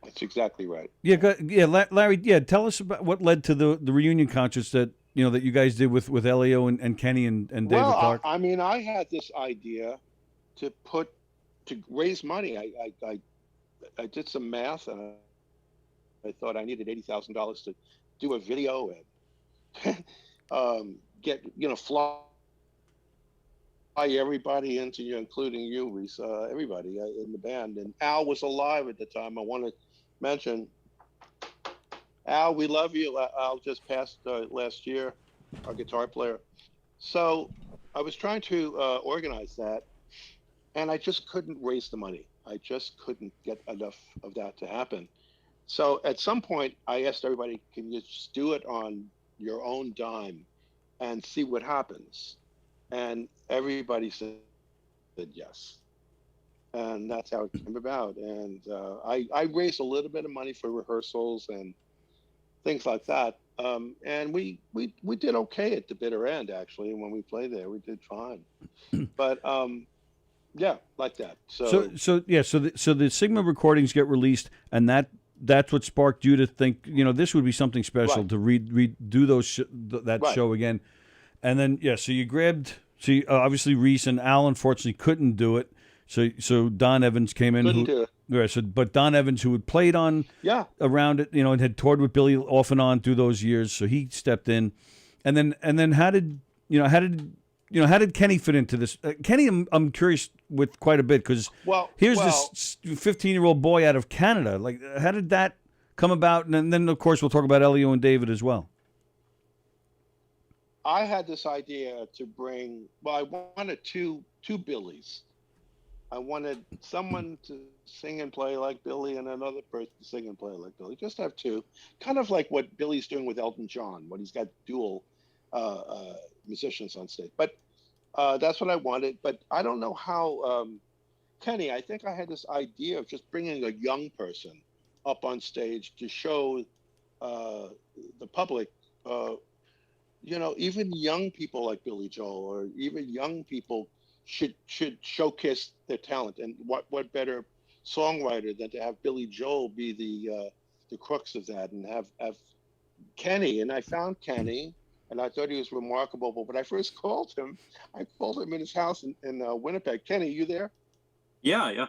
Speaker 4: That's exactly right.
Speaker 3: Yeah, Larry. Yeah, tell us about what led to the reunion concerts that that you guys did with Elio and Kenny and David Clarke.
Speaker 4: I mean, I had this idea to raise money. I did some math, and I thought I needed $80,000 to do a video and get fly everybody into you, including you, Rhys, everybody in the band. And Al was alive at the time. I want to mention Al. We love you. Al just passed last year, our guitar player. So I was trying to organize that, and I just couldn't raise the money. I just couldn't get enough of that to happen. So at some point, I asked everybody, can you just do it on your own dime and see what happens? And everybody said yes. And that's how it came about. And I raised a little bit of money for rehearsals and things like that. And we did okay at the bitter end, actually. When we played there, we did fine. But yeah, like that. So
Speaker 3: the Sigma recordings get released, and that's what sparked you to think, this would be something special to redo that show again. And then, so you grabbed, obviously Rhys and Al unfortunately couldn't do it. So Don Evans came in.
Speaker 4: Couldn't do it.
Speaker 3: Right, but Don Evans, who had played on around it, and had toured with Billy off and on through those years, so he stepped in. And then how did how did Kenny fit into this? Kenny, I'm curious with quite a bit because here's this 15-year-old boy out of Canada. Like, how did that come about? And then, of course, we'll talk about Elio and David as well.
Speaker 4: I had this idea to bring. Well, I wanted two Billies. I wanted someone to sing and play like Billy and another person to sing and play like Billy. Just have two, kind of like what Billy's doing with Elton John when he's got dual musicians on stage. But that's what I wanted. But I don't know how. Kenny, I think I had this idea of just bringing a young person up on stage to show the public. Even young people like Billy Joel, or even young people should showcase their talent. And what better songwriter than to have Billy Joel be the crux of that, and have Kenny. And I found Kenny, and I thought he was remarkable. But when I first called him, I called him in his house in Winnipeg. Kenny, you there?
Speaker 7: Yeah.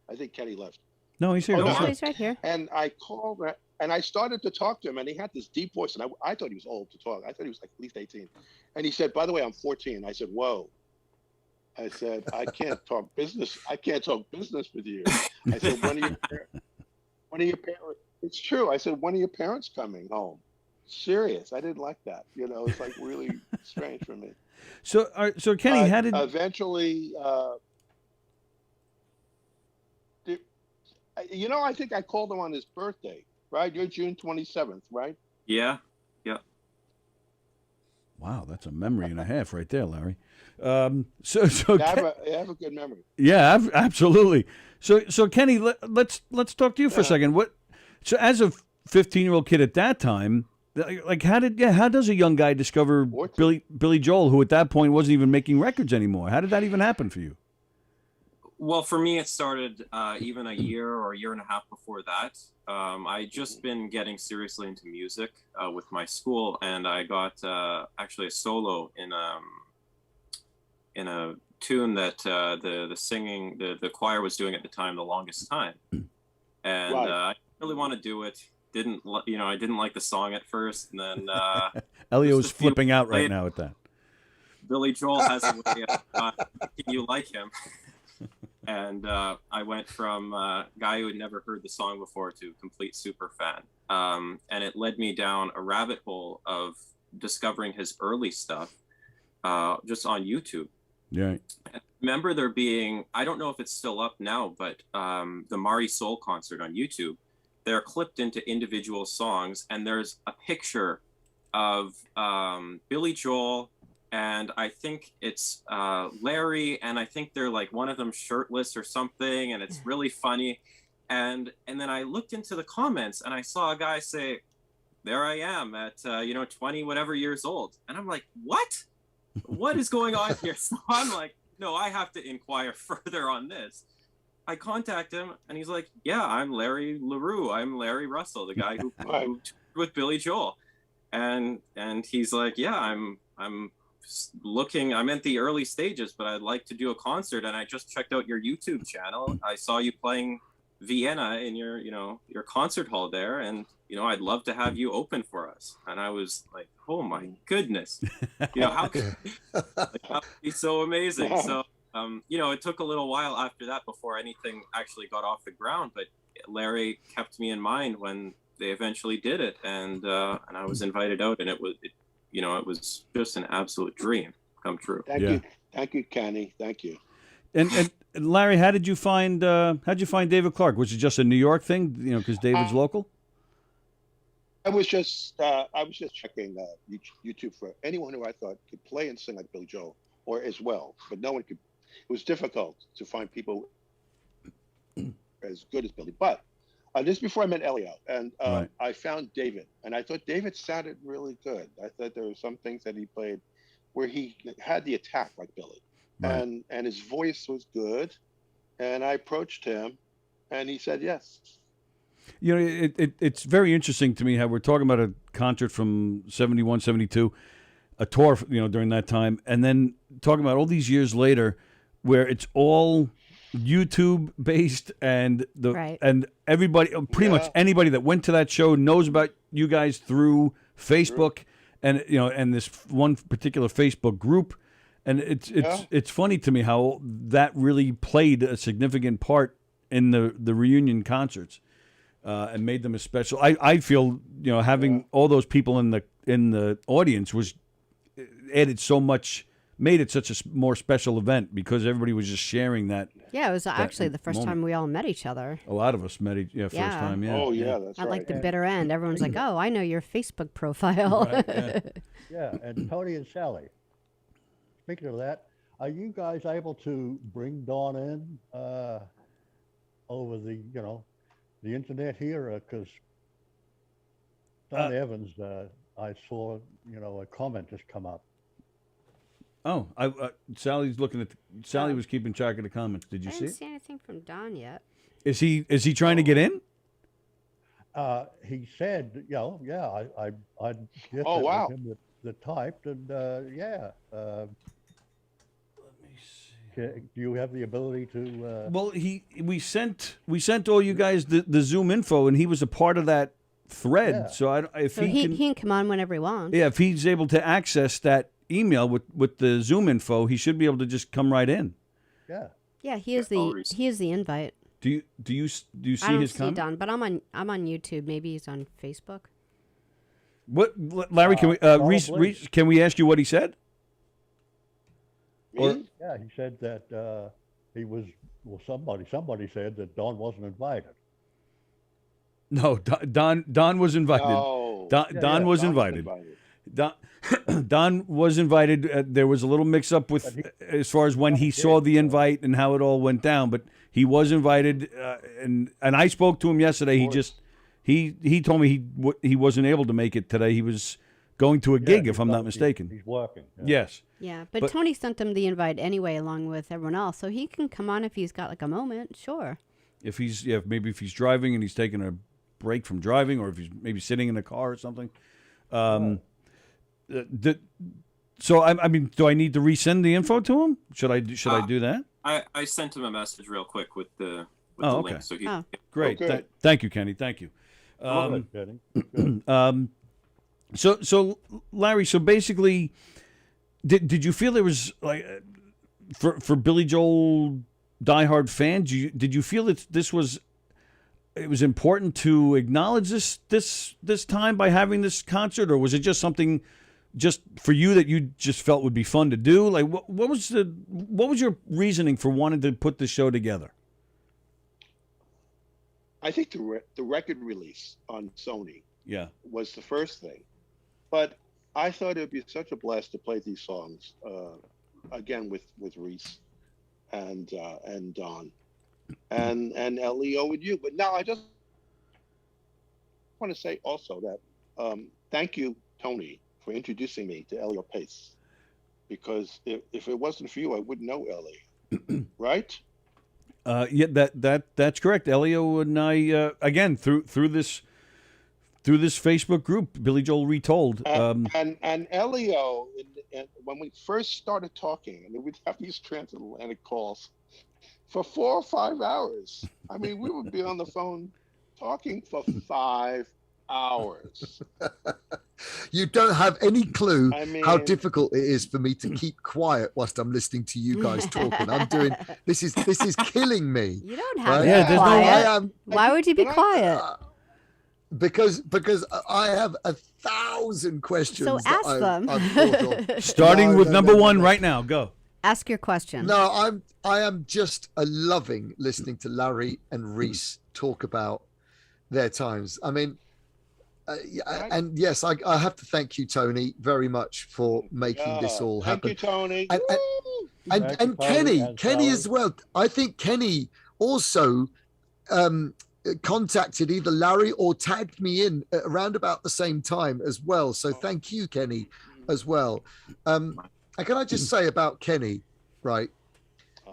Speaker 4: I think Kenny left.
Speaker 3: No, he's here.
Speaker 6: Oh, no, he's right here.
Speaker 4: And I called, and I started to talk to him, and he had this deep voice, and I thought he was old to talk. I thought he was like at least 18. And he said, "By the way, I'm 14." I said, "Whoa." I said, "I can't talk business. I can't talk business with you." I said, "When are your parents?" It's true. I said, "When are your parents coming home?" Serious. I didn't like that. It's like really strange for me.
Speaker 3: So Kenny, how did
Speaker 4: eventually? I think I called him on his birthday. Right? You're June 27th, right?
Speaker 7: Yeah.
Speaker 3: Wow, that's a memory and a half right there, Larry.
Speaker 4: You have a good memory.
Speaker 3: Yeah, absolutely. So Kenny, let's talk to you for a second. So as a 15-year-old kid at that time, like how does a young guy discover Billy Joel, who at that point wasn't even making records anymore? How did that even happen for you?
Speaker 7: Well, for me, it started even a year or a year and a half before that. I just been getting seriously into music with my school, and I got actually a solo in a tune that the choir was doing at the time, The Longest Time, and I didn't really want to do it. I didn't like the song at first, and then
Speaker 3: Elio's flipping out right now at that.
Speaker 7: Billy Joel has a way of making you like him. And I went from a guy who had never heard the song before to complete super fan. And it led me down a rabbit hole of discovering his early stuff just on YouTube.
Speaker 3: Yeah.
Speaker 7: I remember there being, I don't know if it's still up now, but the Mari Soul concert on YouTube, they're clipped into individual songs, and there's a picture of Billy Joel, and I think it's Larry, and I think they're like one of them shirtless or something, and it's really funny. And then I looked into the comments, and I saw a guy say, "There I am at 20 whatever years old," and I'm like, what is going on here? So I'm like, no, I have to inquire further on this. I contact him, and he's like, "Yeah, I'm Larry LaRue. I'm Larry Russell, the guy who toured with Billy Joel." And he's like, "Yeah, I'm looking. I'm at the early stages, but I'd like to do a concert. And I just checked out your YouTube channel. I saw you playing Vienna in your concert hall there, and I'd love to have you open for us." And I was like, "Oh my goodness, how could that be so amazing?" So it took a little while after that before anything actually got off the ground, but Larry kept me in mind when they eventually did it, and I was invited out, and it was just an absolute dream come true.
Speaker 4: Thank you, Kenny. Thank you.
Speaker 3: And Larry, how'd you find David Clarke? Was it just a New York thing? Because David's local.
Speaker 4: I was just checking YouTube for anyone who I thought could play and sing like Billy Joel, or as well, but no one could. It was difficult to find people as good as Billy. But this before I met Elio, and I found David, and I thought David sounded really good. I thought there were some things that he played where he had the attack like Billy, and his voice was good. And I approached him, and he said yes.
Speaker 3: It's very interesting to me how we're talking about a concert from 71, 72, a tour, during that time, and then talking about all these years later where it's all YouTube based, and and everybody, pretty much anybody that went to that show knows about you guys through Facebook, and and this one particular Facebook group And it's funny to me how that really played a significant part in the reunion concerts, and made them a special. I feel having all those people in the audience was added so much, made it such a more special event because everybody was just sharing that.
Speaker 6: Yeah, it was actually the first
Speaker 3: moment.
Speaker 6: time we all met each other.
Speaker 3: A lot of us met first time. Yeah.
Speaker 4: Oh yeah, that's
Speaker 6: At
Speaker 4: right.
Speaker 6: like the bitter end, everyone's like, "Oh, I know your Facebook profile."
Speaker 3: Right, yeah.
Speaker 5: Yeah, and Tony and Sallie. Speaking of that, are you guys able to bring Dawn in over the the internet here? Because Don Evans, I saw a comment just come up.
Speaker 3: Oh, Sally's looking at. Sallie was keeping track of the comments. Did you
Speaker 6: I
Speaker 3: see
Speaker 6: didn't
Speaker 3: it?
Speaker 6: see anything from Don yet.
Speaker 3: Is he trying to get in?
Speaker 5: He said, yeah, I did
Speaker 4: Oh, wow.
Speaker 5: with him the typed, and yeah.
Speaker 3: Let me see.
Speaker 5: Do you have the ability to?
Speaker 3: Well, we sent all you guys the Zoom info, and he was a part of that thread.
Speaker 5: Yeah.
Speaker 3: So if
Speaker 6: So he can come on whenever he wants.
Speaker 3: yeah, if he's able to access that email with the Zoom info, he should be able to just come right in.
Speaker 5: Yeah.
Speaker 6: Yeah, he is the invite.
Speaker 3: Do you see
Speaker 6: I don't
Speaker 3: his
Speaker 6: see
Speaker 3: comment?
Speaker 6: Don, but I'm on YouTube. Maybe he's on Facebook.
Speaker 3: What, Larry? Can we Rhys, can we ask you what he said?
Speaker 4: Me?
Speaker 5: Yeah, he said that he was. Well, somebody said that Don wasn't invited.
Speaker 3: No, Don was invited.
Speaker 4: No.
Speaker 3: Don was invited. Don was invited. There was a little mix-up with as far as when he saw the invite and how it all went down, but he was invited, and I spoke to him yesterday. He told me he wasn't able to make it today. He was going to a gig, if I'm not mistaken.
Speaker 5: He's working. Yeah.
Speaker 3: Yes.
Speaker 6: Yeah, but Tony sent him the invite anyway, along with everyone else, so he can come on if he's got like a moment. Sure.
Speaker 3: If he's driving and he's taking a break from driving, or if he's maybe sitting in a car or something. So I mean, do I need to resend the info to him? Should I do that?
Speaker 7: I sent him a message real quick with the
Speaker 3: okay.
Speaker 7: link. So he,
Speaker 3: Great.
Speaker 4: Okay.
Speaker 3: Thank you, Kenny. Thank you.
Speaker 5: Good, Kenny.
Speaker 3: So Larry, so basically, did you feel there was like for Billy Joel diehard fans? Did you feel that it was important to acknowledge this time by having this concert, or was it just something just for you that you just felt would be fun to do? Like what was your reasoning for wanting to put this show together?
Speaker 4: I think the record release on Sony
Speaker 3: Yeah.
Speaker 4: was the first thing, but I thought it'd be such a blast to play these songs again with Rhys and Don and Elio with you. But now I just want to say also that thank you, Tony, for introducing me to Elio Pace, because if it wasn't for you, I wouldn't know Elio. Right?
Speaker 3: Yeah, that's correct. Elio and I again through this Facebook group, Billy Joel Retold.
Speaker 4: And Elio, when we first started talking, and we'd have these transatlantic calls for 4 or 5 hours. I mean, we would be on the phone talking for 5 hours.
Speaker 1: You don't have any clue
Speaker 4: I mean,
Speaker 1: how difficult it is for me to keep quiet whilst I'm listening to you guys talking. I'm doing this is killing me.
Speaker 6: You don't have
Speaker 1: Right?
Speaker 6: to
Speaker 3: Yeah,
Speaker 6: be
Speaker 3: there's no-
Speaker 6: quiet. Why would you be
Speaker 4: But
Speaker 6: quiet?
Speaker 1: Because I have 1,000 questions.
Speaker 6: So
Speaker 1: that
Speaker 6: ask them.
Speaker 1: I've thought of.
Speaker 3: Starting
Speaker 1: No,
Speaker 3: with
Speaker 1: no,
Speaker 3: number
Speaker 1: no,
Speaker 3: one
Speaker 1: no.
Speaker 3: right now. Go.
Speaker 6: Ask your question.
Speaker 1: No, I am just loving listening to Larry and Rhys talk about their times. I mean, and yes, I have to thank you, Tony, very much for making this all happen.
Speaker 4: Thank you, Tony.
Speaker 1: And-
Speaker 4: Woo!
Speaker 1: And
Speaker 5: Thank you,
Speaker 1: Kenny
Speaker 5: and
Speaker 1: Kenny
Speaker 5: Sallie.
Speaker 1: as well. I think Kenny also contacted either Larry or tagged me in around about the same time as well. So thank you, Kenny, as well. And can I just say about Kenny, right?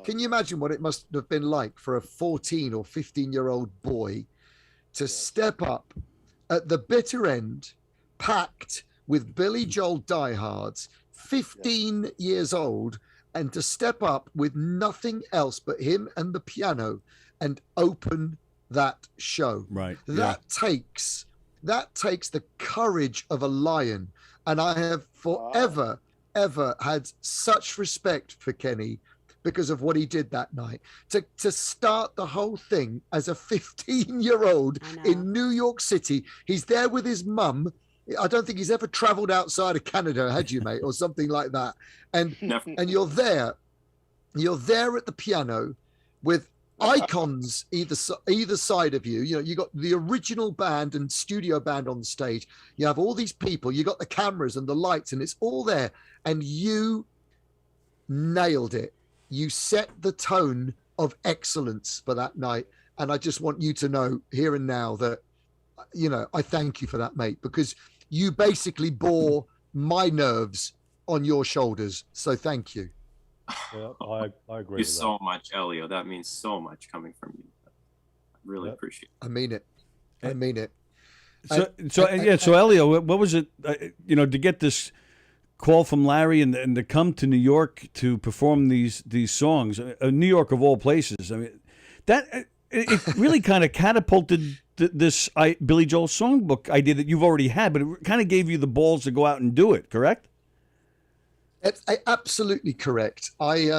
Speaker 1: Can you imagine what it must have been like for a 14 or 15-year-old boy to step up at the bitter end, packed with Billy Joel diehards, 15 years old, and to step up with nothing else but him and the piano and open that show?
Speaker 3: Right.
Speaker 1: That takes the courage of a lion, and I have forever ever had such respect for Kenny because of what he did that night. To start the whole thing as a 15-year-old in New York City. He's there with his mum. I don't think he's ever traveled outside of Canada, had you, mate, or something like that. And you're there at the piano with icons either side of you. You know, you got the original band and studio band on the stage. You have all these people, you got the cameras and the lights, and it's all there. And you nailed it. You set the tone of excellence for that night. And I just want you to know here and now that, you know, I thank you for that, mate, because you basically bore my nerves on your shoulders. So thank you.
Speaker 5: Yeah, I agree.
Speaker 7: Thank you
Speaker 5: with
Speaker 7: so much, Elio. That means so much coming from you. I really appreciate it.
Speaker 1: I mean it. I mean it.
Speaker 3: So Elio, what was it? You know, to get this call from Larry and to come to New York to perform these songs, New York of all places. I mean, that it really kind of catapulted this Billy Joel Songbook idea that you've already had, but it kind of gave you the balls to go out and do it. Correct?
Speaker 1: Absolutely correct. I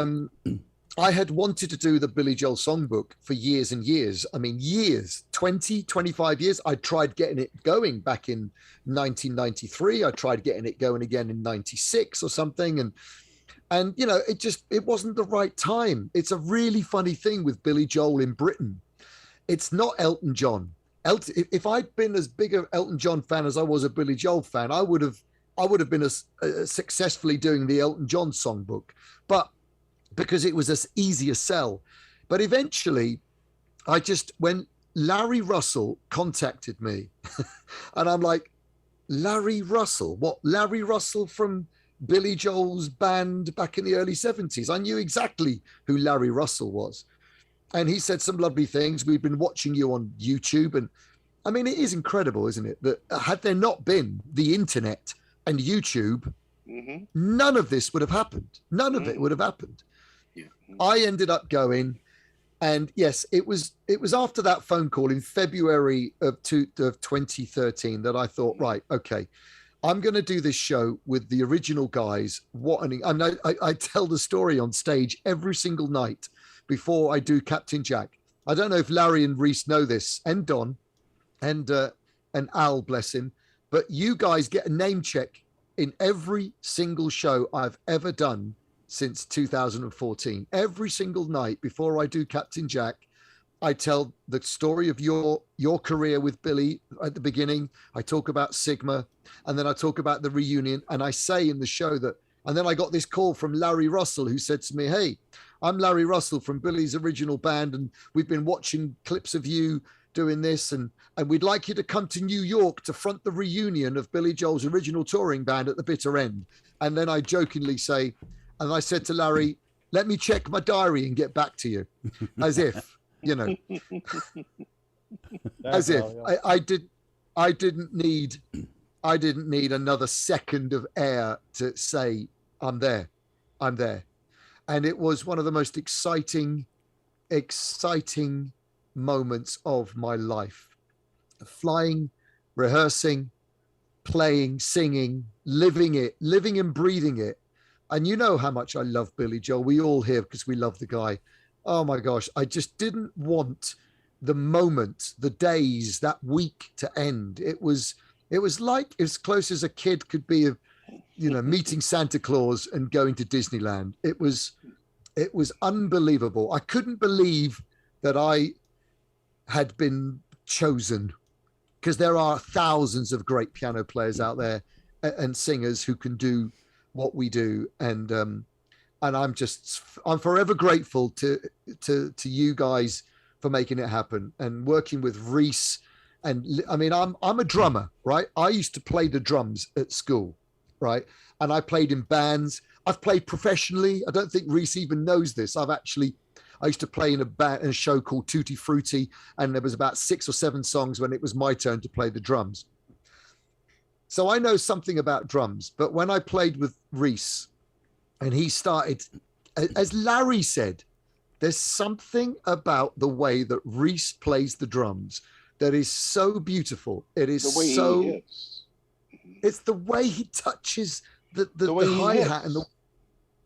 Speaker 1: had wanted to do the Billy Joel Songbook for years and years. I mean, years, 20, 25 years. I tried getting it going back in 1993. I tried getting it going again in 96 or something. And you know, it wasn't the right time. It's a really funny thing with Billy Joel in Britain. It's not Elton John. If I'd been as big an Elton John fan as I was a Billy Joel fan, I would have been successfully doing the Elton John Songbook, but because it was as easy a sell. But eventually, when Larry Russell contacted me, and I'm like, Larry Russell? What? Larry Russell from Billy Joel's band back in the early 70s. I knew exactly who Larry Russell was. And he said some lovely things. We've been watching you on YouTube. And I mean, it is incredible, isn't it? That had there not been the internet and YouTube, none of this would have happened. None of it would have happened.
Speaker 4: Yeah.
Speaker 1: I ended up going, and yes, it was after that phone call in February of 2013 that I thought, right, okay, I'm going to do this show with the original guys. I tell the story on stage every single night before I do Captain Jack. I don't know if Larry and Rhys know this, and Don, and Al, bless him, but you guys get a name check in every single show I've ever done since 2014. Every single night before I do Captain Jack, I tell the story of your career with Billy at the beginning. I talk about Sigma, and then I talk about the reunion, and I say in the show that, and then I got this call from Larry Russell, who said to me, hey, I'm Larry Russell from Billy's original band, and we've been watching clips of you doing this, and we'd like you to come to New York to front the reunion of Billy Joel's original touring band at the bitter end. And then I jokingly say, and I said to Larry, let me check my diary and get back to you. As if, you know, as if I didn't need another second of air to say, I'm there. And it was one of the most exciting moments of my life. Flying, rehearsing, playing, singing, living and breathing it. And you know how much I love Billy Joel. We all here because we love the guy. Oh my gosh, I just didn't want the moment, the days, that week to end. It was like as close as a kid could be of, you know, meeting Santa Claus and going to Disneyland. It was unbelievable. I couldn't believe that I had been chosen, because there are thousands of great piano players out there and singers who can do what we do. And I'm forever grateful to you guys for making it happen and working with Rhys. And I mean, I'm a drummer, right? I used to play the drums at school, right? And I played in bands. I've played professionally. I don't think Rhys even knows this. I used to play in a show called Tutti Frutti, and there was about 6 or 7 songs when it was my turn to play the drums. So I know something about drums. But when I played with Rhys, and he started, as Larry said, there's something about the way that Rhys plays the drums that is so beautiful. It is
Speaker 4: the way he is.
Speaker 1: It's the way he touches the
Speaker 4: way he
Speaker 1: hi hat
Speaker 4: hits.
Speaker 1: and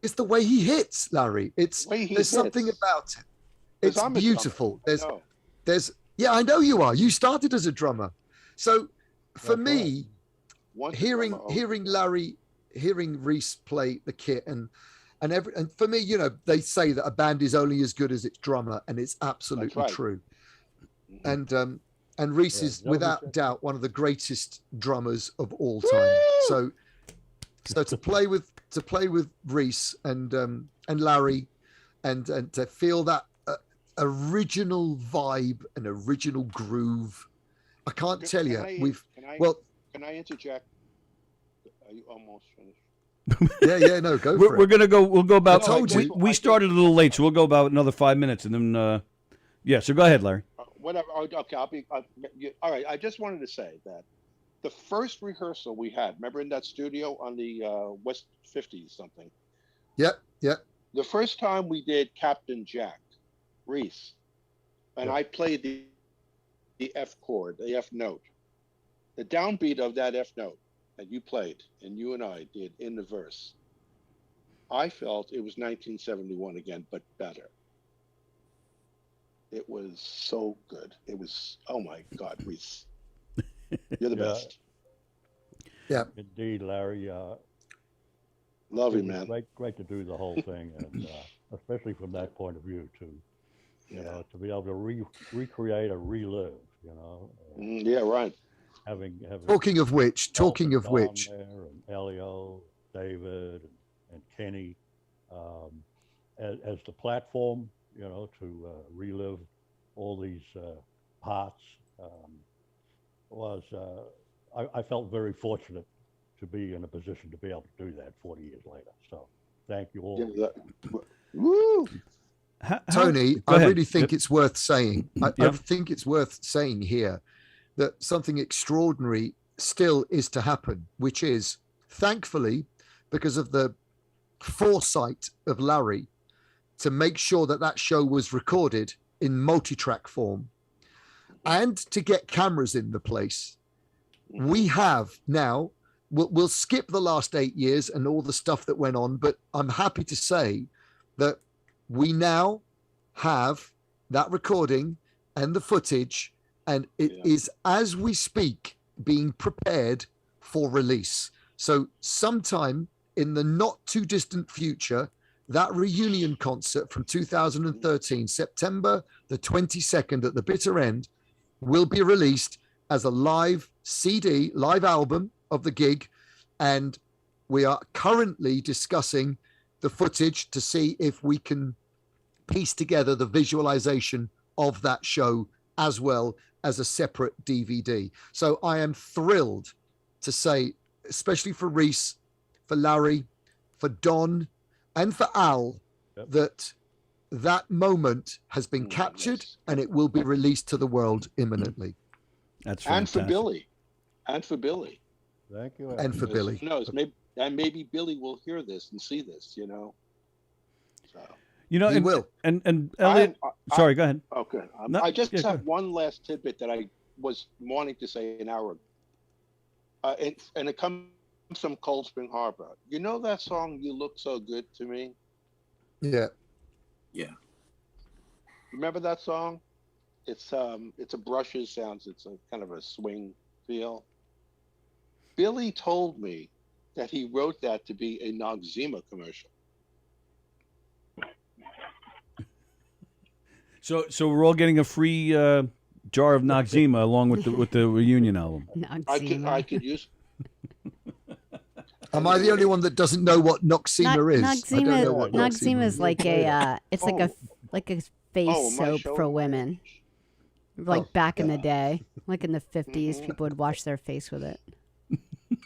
Speaker 1: it's the way he hits, Larry. It's
Speaker 4: The way he
Speaker 1: there's something
Speaker 4: hits.
Speaker 1: about it.
Speaker 4: 'Cause
Speaker 1: It's
Speaker 4: I'm a
Speaker 1: beautiful.
Speaker 4: drummer. No.
Speaker 1: There's yeah, I know you are. You started as a drummer, so for
Speaker 5: That's
Speaker 1: me,
Speaker 5: right.
Speaker 4: Once a
Speaker 1: hearing
Speaker 4: drummer,
Speaker 1: hearing Larry, hearing Rhys play the kit and for me, you know, they say that a band is only as good as its drummer, and it's absolutely
Speaker 4: right.
Speaker 1: true.
Speaker 4: Mhm.
Speaker 1: And Rhys
Speaker 5: Yeah,
Speaker 1: is
Speaker 5: no,
Speaker 1: without
Speaker 5: he's-
Speaker 1: doubt one of the greatest drummers of all time. So to play with Rhys and Larry and to feel that original vibe and original groove, I can't tell you.
Speaker 4: Can I interject? Are you almost finished?
Speaker 1: No, go for
Speaker 3: We're
Speaker 1: it.
Speaker 3: gonna go. We'll go about.
Speaker 1: I told you.
Speaker 3: We started a little late, so we'll go about another 5 minutes, and then yeah. So go ahead, Larry.
Speaker 4: Whatever. Okay, all right. I just wanted to say that the first rehearsal we had, remember in that studio on the West 50 something,
Speaker 1: Yep.
Speaker 4: the first time we did Captain Jack, Rhys, and I played the F chord, the F note, the downbeat of that F note that you played and you and I did in the verse. I felt it was 1971 again, but better. It was so good. It was, oh my God, Rhys, you're the
Speaker 5: Yeah.
Speaker 4: best.
Speaker 5: Indeed, Larry.
Speaker 4: Love you,
Speaker 5: It was
Speaker 4: man.
Speaker 5: great to do the whole thing, and especially from that point of view, too. You know, to be able to recreate or relive. You know,
Speaker 4: Yeah, right.
Speaker 5: having
Speaker 1: Talking of which,
Speaker 5: Don there and Elio, David, and Kenny, as the platform, you know, to relive all these parts, I felt very fortunate to be in a position to be able to do that 40 years later. So thank you all.
Speaker 4: Woo!
Speaker 1: Tony,
Speaker 3: Go
Speaker 1: I
Speaker 3: ahead.
Speaker 1: really think it's worth saying. I
Speaker 3: Yep.
Speaker 1: think it's worth saying here that something extraordinary still is to happen, which is, thankfully, because of the foresight of Larry to make sure that that show was recorded in multi-track form and to get cameras in the place. We have now, we'll skip the last 8 years and all the stuff that went on, but I'm happy to say that we now have that recording and the footage, and it is, as we speak, being prepared for release. So sometime in the not too distant future, that reunion concert from 2013, September the 22nd at the bitter end, will be released as a live CD, live album of the gig. And we are currently discussing the footage to see if we can piece together the visualization of that show as well as a separate DVD. So I am thrilled to say, especially for Rhys, for Larry, for Don, and for Al, that moment has been captured and it will be released to the world imminently.
Speaker 3: That's
Speaker 4: And
Speaker 3: fantastic.
Speaker 4: for Billy. And for Billy.
Speaker 5: Thank you.
Speaker 1: And for Billy.
Speaker 4: Who knows? Maybe Billy will hear this and see this, you know. So
Speaker 3: You know,
Speaker 1: He
Speaker 3: and,
Speaker 1: will.
Speaker 3: And Elliot, sorry, go ahead.
Speaker 4: okay.
Speaker 3: No,
Speaker 4: I just
Speaker 3: yeah, go
Speaker 4: have
Speaker 3: ahead.
Speaker 4: one last tidbit that I was wanting to say an hour ago. And it comes from Cold Spring Harbor. You know that song, You Look So Good to Me?
Speaker 1: Yeah.
Speaker 4: Remember that song? It's a brushes sounds. It's a kind of a swing feel. Billy told me that he wrote that to be a Noxzema commercial.
Speaker 3: So we're all getting a free jar of Noxzema along with the reunion album.
Speaker 4: I could use.
Speaker 1: Am I the only one that doesn't know what Noxzema is? I don't know what
Speaker 6: Noxzema is like a it's like a face
Speaker 4: Oh, my
Speaker 6: soap
Speaker 4: show-
Speaker 6: for women. Like back in the
Speaker 1: yeah.
Speaker 6: day, like in the 50s, people would wash their face with it.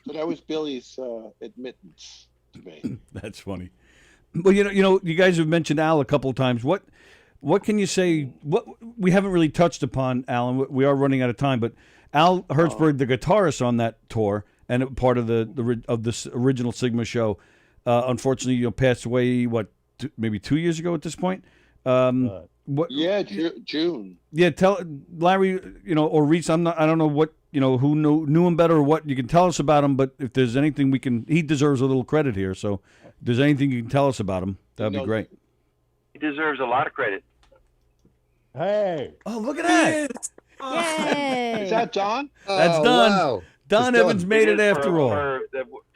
Speaker 4: So that was Billy's admittance to me.
Speaker 3: That's funny. Well, you guys have mentioned Al a couple of times. What can you say? What we haven't really touched upon, Alan. We are running out of time, but Al Hertzberg, the guitarist on that tour and part of this original Sigma show, unfortunately, passed away. Maybe 2 years ago at this point. What?
Speaker 4: Yeah, June.
Speaker 3: Yeah, tell Larry, or Rhys. I don't know what who knew him better or what you can tell us about him. But if there's anything he deserves a little credit here. So if there's anything you can tell us about him, that'd be great.
Speaker 8: He deserves a lot of credit.
Speaker 5: Hey.
Speaker 3: Oh, look at that.
Speaker 6: Yay!
Speaker 4: Is that Don?
Speaker 3: That's
Speaker 1: Oh,
Speaker 3: done.
Speaker 1: wow.
Speaker 3: Don
Speaker 1: It's
Speaker 3: Evans
Speaker 1: done.
Speaker 3: made it
Speaker 8: is
Speaker 3: after all.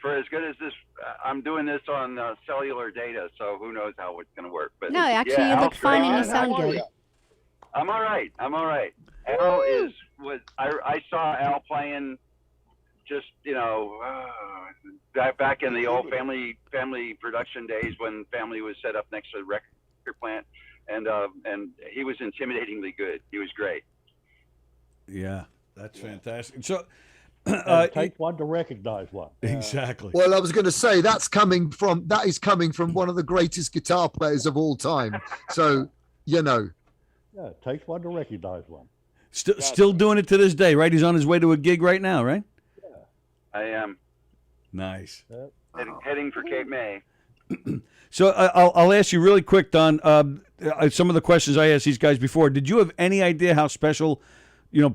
Speaker 8: For as good as this, I'm doing this on cellular data, so who knows how it's going to work. But
Speaker 6: No, actually,
Speaker 8: yeah,
Speaker 6: you look
Speaker 8: Al's
Speaker 6: fine
Speaker 8: great.
Speaker 6: and you sound
Speaker 4: How are
Speaker 6: good.
Speaker 4: you?
Speaker 8: I'm all right. I saw Al playing just back in the old family production days when family was set up next to the record plant, and he was intimidatingly good. He was great.
Speaker 3: Yeah, that's fantastic. So,
Speaker 5: Take one to recognize one.
Speaker 3: exactly.
Speaker 1: Well, I was going to say that is coming from one of the greatest guitar players of all time. So,
Speaker 5: Yeah, it takes one to recognize one.
Speaker 3: Still doing it to this day, right? He's on his way to a gig right now, right?
Speaker 8: I am
Speaker 3: Nice.
Speaker 8: heading for Cape May.
Speaker 3: So I'll ask you really quick, Don. Some of the questions I asked these guys before. Did you have any idea how special,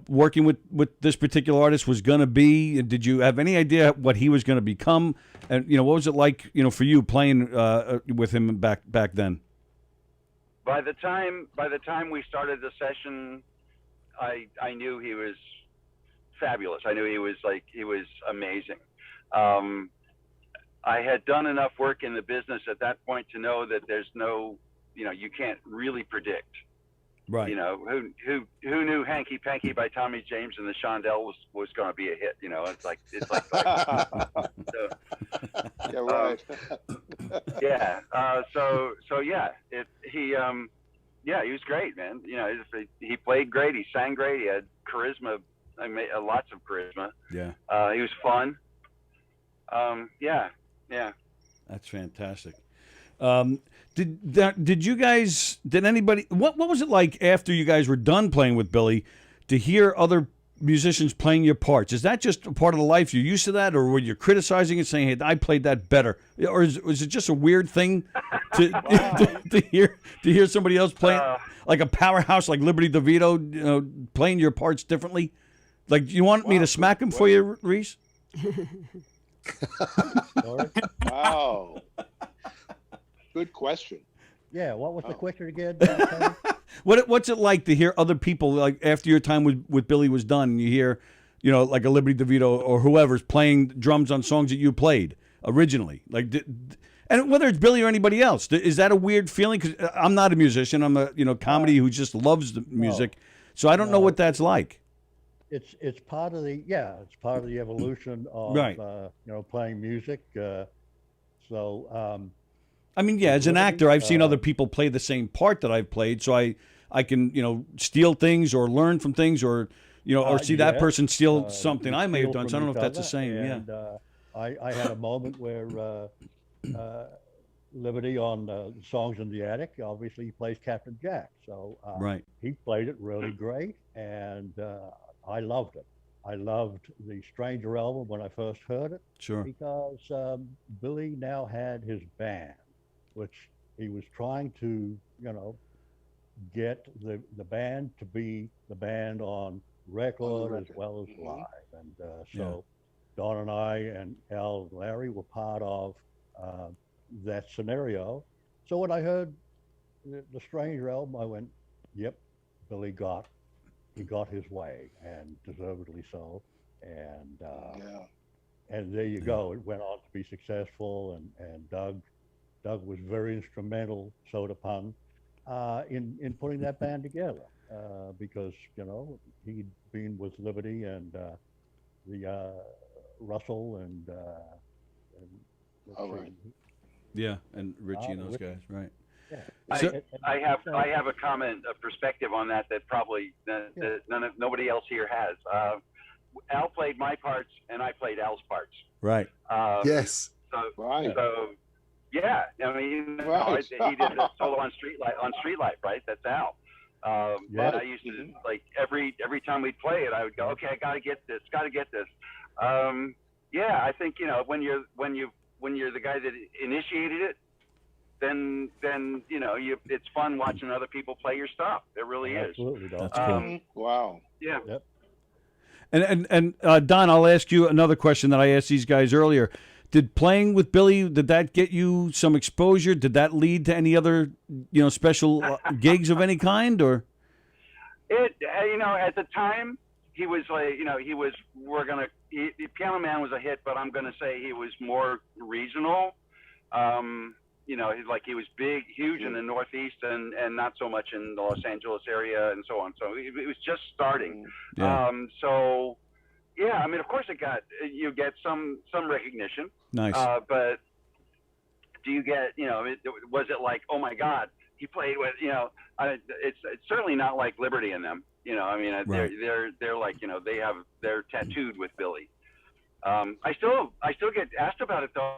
Speaker 3: working with this particular artist was going to be? Did you have any idea what he was going to become? And what was it like, for you playing with him back then?
Speaker 8: By the time we started the session, I knew he was fabulous. I knew he was amazing. I had done enough work in the business at that point to know that there's no, you can't really predict.
Speaker 3: Right.
Speaker 8: Who knew Hanky Panky by Tommy James and the Shondell was going to be a hit? It's like so,
Speaker 4: Yeah, right.
Speaker 8: yeah. So yeah, he was great, man. He played great. He sang great. He had charisma. Lots of charisma.
Speaker 3: Yeah.
Speaker 8: He was fun. Yeah.
Speaker 3: That's fantastic. Did anybody, what was it like after you guys were done playing with Billy to hear other musicians playing your parts? Is that just a part of the life? You're used to that, or were you criticizing it, saying, "Hey, I played that better," or was it just a weird thing to hear somebody else playing like a powerhouse like Liberty DeVito, playing your parts differently? Like, you want me to smack him for you, Rhys?
Speaker 5: Sorry?
Speaker 4: Wow. Good question.
Speaker 5: Yeah, what was the question again?
Speaker 3: What's it like to hear other people, like after your time with Billy was done, and you hear, like a Liberty DeVito or whoever's playing drums on songs that you played originally, and whether it's Billy or anybody else, is that a weird feeling? Because I'm not a musician. I'm a comedy who just loves the music, so I don't know what that's like.
Speaker 5: It's part of the evolution of
Speaker 3: Right.
Speaker 5: Playing music.
Speaker 3: I mean, as an actor, I've seen other people play the same part that I've played, so I can steal things or learn from things, or or see that person steal something I may have done. So I don't know if that's the same.
Speaker 5: And, I had a moment where Liberty on Songs in the Attic, obviously he plays Captain Jack, so
Speaker 3: Right.
Speaker 5: he played it really great, and I loved it. I loved the Stranger album when I first heard it,
Speaker 3: Sure.
Speaker 5: because Billy now had his band, which he was trying to, get the band to be the band on record as well as live. And so Don and I and Al and Larry were part of that scenario. So when I heard the Stranger album, I went, yep, Billy got his way, and deservedly so. And and there you go. It went on to be successful, and Doug was very instrumental, soda pun, in putting that band together, because he'd been with Liberty and the Russell and let's see.
Speaker 3: Yeah, and Richie and those guys, right?
Speaker 5: Yeah.
Speaker 8: I have a comment, a perspective on that probably nobody else here has. Al played my parts, and I played Al's parts.
Speaker 3: Right.
Speaker 1: yes.
Speaker 4: Right.
Speaker 8: So yeah, I mean,
Speaker 4: Right.
Speaker 8: he did a solo on Street Life, right? That's Al. And I used to, like, every time we'd play it, I would go, okay, I gotta get this. Yeah, I think when you're the guy that initiated it, then it's fun watching other people play your stuff. It really is.
Speaker 5: Absolutely,
Speaker 3: That's cool.
Speaker 4: Wow.
Speaker 8: Yeah.
Speaker 5: Yep.
Speaker 3: And Don, I'll ask you another question that I asked these guys earlier. Did playing with Billy, did that get you some exposure? Did that lead to any other, special gigs of any kind, or?
Speaker 8: It, at the time, he was like, Piano Man was a hit, but I'm going to say he was more regional. He was big, huge in the Northeast and not so much in the Los Angeles area and so on. So it was just starting.
Speaker 3: Yeah.
Speaker 8: Of course you get some recognition.
Speaker 3: Nice.
Speaker 8: But do you get, was it like, oh my God, he played with, it's certainly not like Liberty and them,
Speaker 3: Right.
Speaker 8: they're like, they're tattooed with Billy. I still get asked about it though.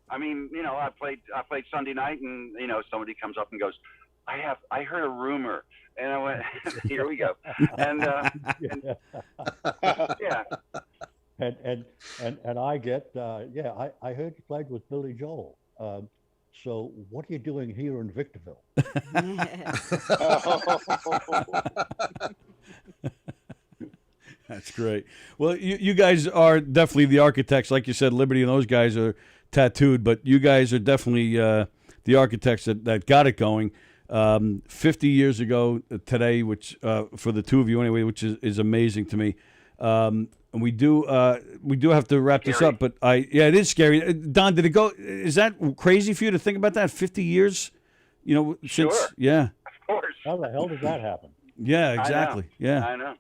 Speaker 8: I played Sunday night and, somebody comes up and goes, I heard a rumor. And I went, here we go. And, yeah.
Speaker 5: And I get, I heard you played with Billy Joel. So what are you doing here in Victorville?
Speaker 3: That's great. Well, you guys are definitely the architects. Like you said, Liberty and those guys are tattooed, but you guys are definitely the architects that got it going. 50 years ago today, which for the two of you anyway, which is amazing to me. And we do have to wrap this up, but it is scary. Don, did it go? Is that crazy for you to think about that? 50 years, since
Speaker 8: Sure.
Speaker 3: Yeah.
Speaker 8: Of course.
Speaker 5: How the hell did that happen?
Speaker 3: Yeah, exactly. Yeah.
Speaker 8: I know.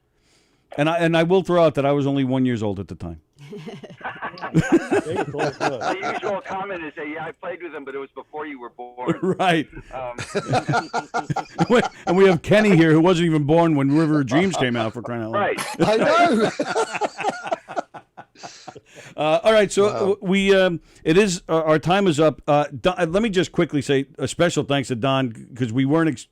Speaker 3: And I will throw out that I was only 1 year old at the time.
Speaker 8: The usual comment is that, I played with him, but it was before you were born.
Speaker 3: Right. And we have Kenny here, who wasn't even born when River of Dreams came out, for crying out loud.
Speaker 8: Right.
Speaker 1: I know.
Speaker 3: All right, so we it is our time is up. Don, let me just quickly say a special thanks to Don, because we weren't,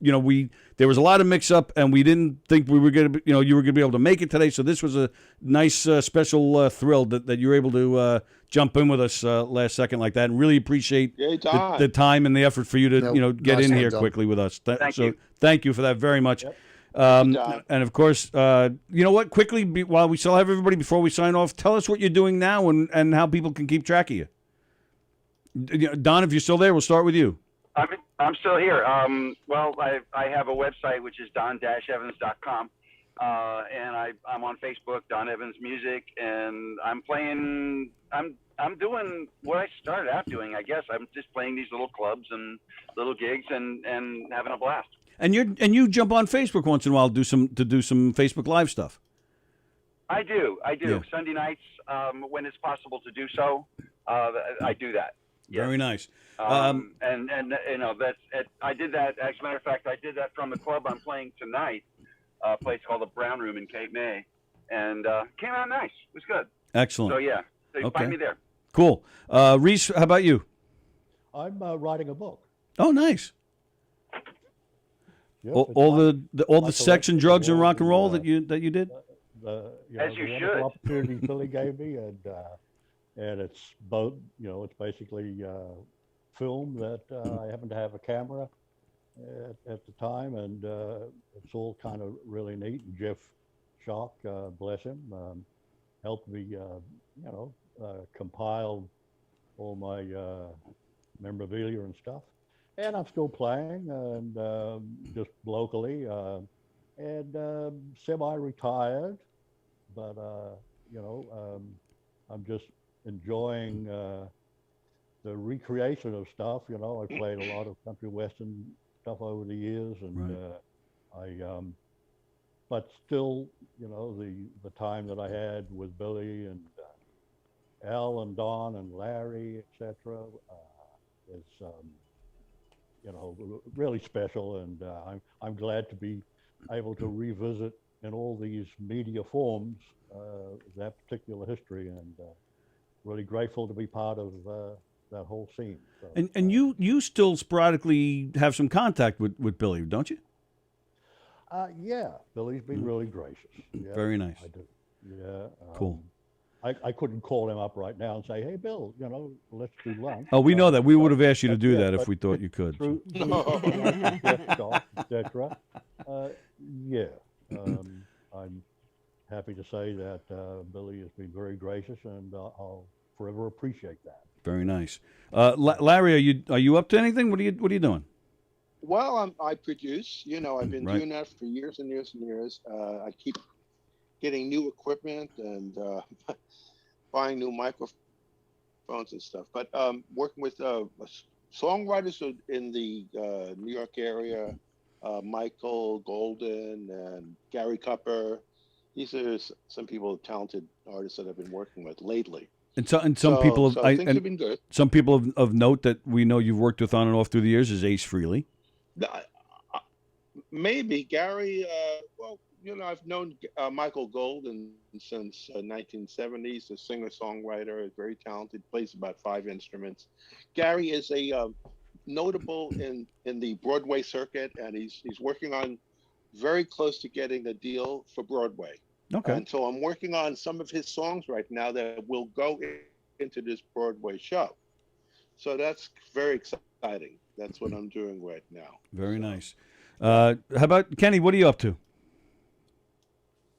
Speaker 3: there was a lot of mix up, and we didn't think we were going to, you were going to be able to make it today. So this was a nice special thrill that you were able to jump in with us last second like that, and really appreciate the time and the effort for you to get
Speaker 1: nice
Speaker 3: in here
Speaker 1: Don.
Speaker 3: quickly with us.
Speaker 8: Thank you.
Speaker 3: Thank you for that very much.
Speaker 5: Yep.
Speaker 3: And of course, you know what? Quickly, while we still have everybody, before we sign off, tell us what you're doing now and how people can keep track of you. Don, if you're still there, we'll start with you.
Speaker 8: I'm still here. Well, I have a website, which is don-evans.com. And I'm on Facebook, Don Evans Music, and I'm doing what I started out doing, I guess. I'm just playing these little clubs and little gigs and having a blast.
Speaker 3: And you jump on Facebook once in a while to do some Facebook Live stuff.
Speaker 8: I do.
Speaker 3: Yeah.
Speaker 8: Sunday nights, when it's possible to do so, I do that. Yes.
Speaker 3: Very nice.
Speaker 8: And that's I did that. As a matter of fact, I did that from the club I'm playing tonight, a place called the Brown Room in Cape May, and came out nice. It was good.
Speaker 3: Excellent.
Speaker 8: So yeah, so you find me there.
Speaker 3: Cool. Rhys, how about you?
Speaker 5: I'm writing a book.
Speaker 3: Oh, nice.
Speaker 5: Yep,
Speaker 3: all the sex and drugs and rock and roll that you did.
Speaker 8: As you
Speaker 5: the
Speaker 8: should.
Speaker 5: opportunity Billy gave me, and it's both. It's basically film that I happen to have a camera at the time, and it's all kind of really neat. And Jeff Schock, bless him, helped me, compile all my memorabilia and stuff. And I'm still playing, and just locally, and semi-retired, but I'm just enjoying the recreation of stuff. I played a lot of country western stuff over the years, and but still, the time that I had with Billy and Al and Don and Larry, etc., is really special, and I'm glad to be able to revisit in all these media forms that particular history, and really grateful to be part of that whole scene. So,
Speaker 3: And you still sporadically have some contact with Billy, don't you?
Speaker 5: yeah, Billy's been really gracious. Yeah,
Speaker 3: Very nice.
Speaker 5: I do. Yeah.
Speaker 3: Cool.
Speaker 5: I couldn't call him up right now and say, "Hey, Bill, let's do lunch."
Speaker 3: Oh, we know that. We would have asked you to do
Speaker 5: Yeah,
Speaker 3: that if
Speaker 5: but
Speaker 3: we thought you could.
Speaker 5: Through etc. I'm happy happy to say that Billy has been very gracious, and I'll forever appreciate that.
Speaker 3: Very nice. Larry, are you up to anything? What are you doing?
Speaker 4: Well, I produce. You know, I've been
Speaker 3: Right.
Speaker 4: doing that for years and years and years. I keep getting new equipment and buying new microphones and stuff. But working with songwriters in the New York area, Michael Golden and Gary Cupper. These are some people, talented artists that I've been working with lately.
Speaker 3: And some people
Speaker 4: so things have been good.
Speaker 3: Some people of note that we know you've worked with on and off through the years is Ace Frehley.
Speaker 4: Maybe Gary. Well, you know, I've known Michael Golden since 1970s. A singer-songwriter, very talented, plays about 5 instruments. Gary is a notable in the Broadway circuit, and he's working on very close to getting a deal for Broadway.
Speaker 3: Okay.
Speaker 4: And so I'm working on some of his songs right now that will go into this Broadway show. So that's very exciting. That's what I'm doing right now.
Speaker 3: Very nice. How about Kenny? What are you up to?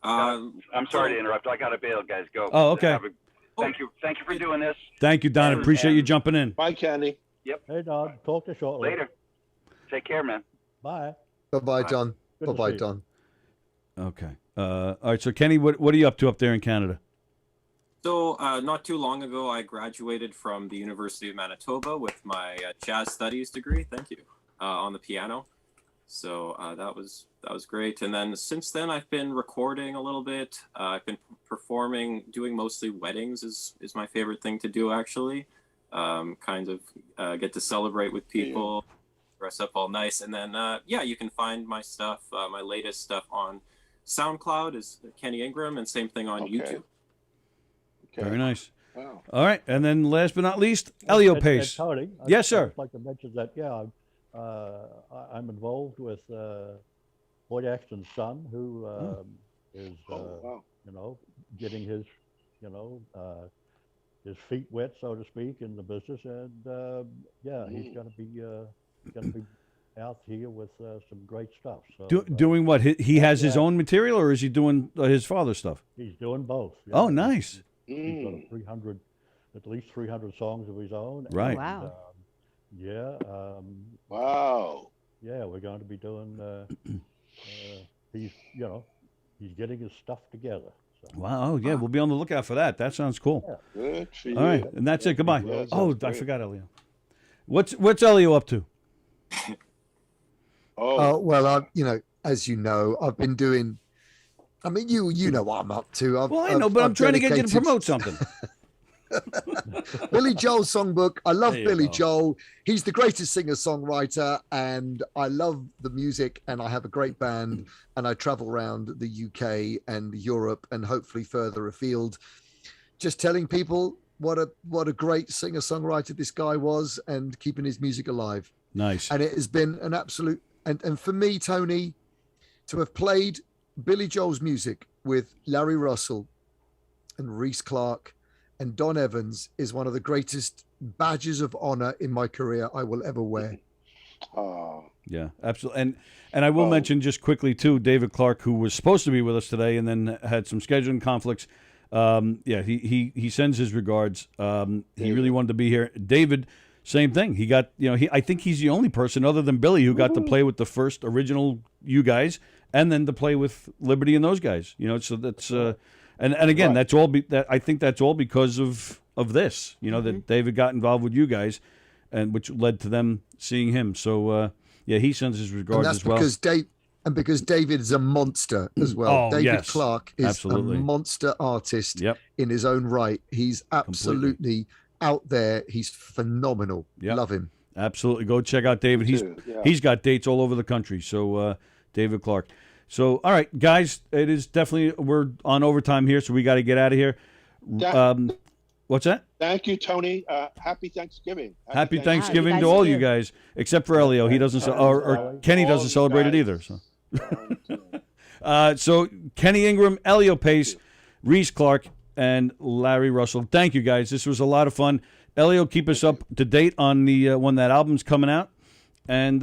Speaker 8: I'm sorry to interrupt. I got to bail, guys. Go.
Speaker 3: Oh, okay.
Speaker 8: Thank you for doing this.
Speaker 3: Thank you, Don. Appreciate you jumping in.
Speaker 4: Bye, Kenny.
Speaker 8: Yep.
Speaker 5: Hey, Don. Talk to you shortly.
Speaker 8: Later. Take care, man.
Speaker 5: Bye.
Speaker 1: Bye-bye, Don.
Speaker 5: Good to
Speaker 1: Bye-bye,
Speaker 5: see you.
Speaker 1: Don.
Speaker 3: Okay. All right. So, Kenny, what are you up to up there in Canada?
Speaker 7: So not too long ago, I graduated from the University of Manitoba with my jazz studies degree. Thank you, on the piano. So that was great. And then since then, I've been recording a little bit. I've been performing, doing mostly weddings is my favorite thing to do, actually. Kind of get to celebrate with people, dress up all nice. And then, yeah, you can find my stuff, my latest stuff on SoundCloud is Kenny Ingram, and same thing on YouTube.
Speaker 4: Okay.
Speaker 3: Very nice.
Speaker 4: Wow.
Speaker 3: All right. And then last but not least, Elio Pace.
Speaker 5: Tony,
Speaker 3: Yes, sir.
Speaker 5: I'd like to mention that, yeah, I'm involved with Boyd Axton's son, who is,
Speaker 4: Wow.
Speaker 5: you know, getting his, you know, his feet wet, so to speak, in the business, and yeah, he's going to be out here with some great stuff. So
Speaker 3: Doing what? He has his own material, or is he doing his father's stuff?
Speaker 5: he's doing both. yeah.
Speaker 3: Oh, nice.
Speaker 5: He's got at least 300 songs of his own.
Speaker 3: Right.
Speaker 5: And,
Speaker 6: Wow.
Speaker 5: yeah.
Speaker 4: Wow.
Speaker 5: Yeah, we're going to be doing. He's getting his stuff together. So.
Speaker 3: Wow. Oh, yeah. We'll be on the lookout for that. That sounds cool.
Speaker 5: Yeah.
Speaker 4: Good for you.
Speaker 3: All right. And that's it. Goodbye.
Speaker 4: Yeah,
Speaker 3: Oh,
Speaker 4: sounds
Speaker 3: I
Speaker 4: great.
Speaker 3: forgot Elio. What's Elio up to?
Speaker 4: Oh,
Speaker 1: Well, as you know, I've been doing. I mean, you know what I'm up to.
Speaker 3: Well, I know, but I'm trying to get you to promote something.
Speaker 1: Billy Joel's Songbook. I love
Speaker 3: There you
Speaker 1: Billy
Speaker 3: go.
Speaker 1: Joel. He's the greatest singer-songwriter, and I love the music, and I have a great band, and I travel around the UK and Europe and hopefully further afield, just telling people what a great singer-songwriter this guy was and keeping his music alive.
Speaker 3: Nice.
Speaker 1: And it has been an absolute, and for me, Tony, to have played Billy Joel's music with Larry Russell and Rhys Clarke and Don Evans is one of the greatest badges of honor in my career I will ever wear.
Speaker 4: oh.
Speaker 3: Yeah, absolutely. And I will mention just quickly too, David Clarke, who was supposed to be with us today and then had some scheduling conflicts. Yeah, he sends his regards. He really wanted to be here. David, same thing. He got, I think he's the only person other than Billy who got to play with the first original you guys, and then to play with Liberty and those guys. So that's and again, that's all. I think that's all because of this. That David got involved with you guys, and which led to them seeing him. So yeah, he sends his regards
Speaker 1: And that's
Speaker 3: as well.
Speaker 1: because David is a monster as well.
Speaker 3: Oh,
Speaker 1: David
Speaker 3: yes.
Speaker 1: Clarke is
Speaker 3: Absolutely.
Speaker 1: a monster artist
Speaker 3: Yep.
Speaker 1: in his own right. He's absolutely out there. He's phenomenal.
Speaker 3: Yep.
Speaker 1: Love him.
Speaker 3: Absolutely, go check out David.
Speaker 4: Yeah.
Speaker 3: He's got dates all over the country. So David Clarke. So all right, guys, it is definitely we're on overtime here, so we got to get out of here. What's that?
Speaker 4: Thank you, Tony. Happy Thanksgiving.
Speaker 3: Happy
Speaker 6: Wow,
Speaker 3: Thanksgiving
Speaker 6: you
Speaker 3: to
Speaker 6: guys
Speaker 3: all
Speaker 6: too.
Speaker 3: you guys, except for Elio. He doesn't, or Kenny
Speaker 4: All
Speaker 3: doesn't
Speaker 4: you
Speaker 3: celebrate it
Speaker 4: guys.
Speaker 3: either. So Kenny Ingram, Elio Pace, Rhys Clarke, and Larry Russell. Thank you guys. This was a lot of fun. Elio, keep us up to date on the when that album's coming out, And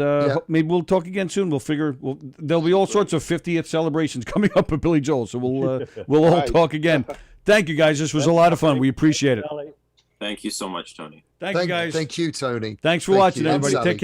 Speaker 3: maybe we'll talk again soon. There'll be all sorts of 50th celebrations coming up with Billy Joel, so we'll all talk again. Thank you, guys. This was a lot of fun. We appreciate it.
Speaker 7: Thank you so much, Tony.
Speaker 3: Thank you, guys.
Speaker 1: Thank you, Tony.
Speaker 3: Thanks for watching,
Speaker 1: you.
Speaker 3: everybody.
Speaker 1: Sally.
Speaker 3: Take care.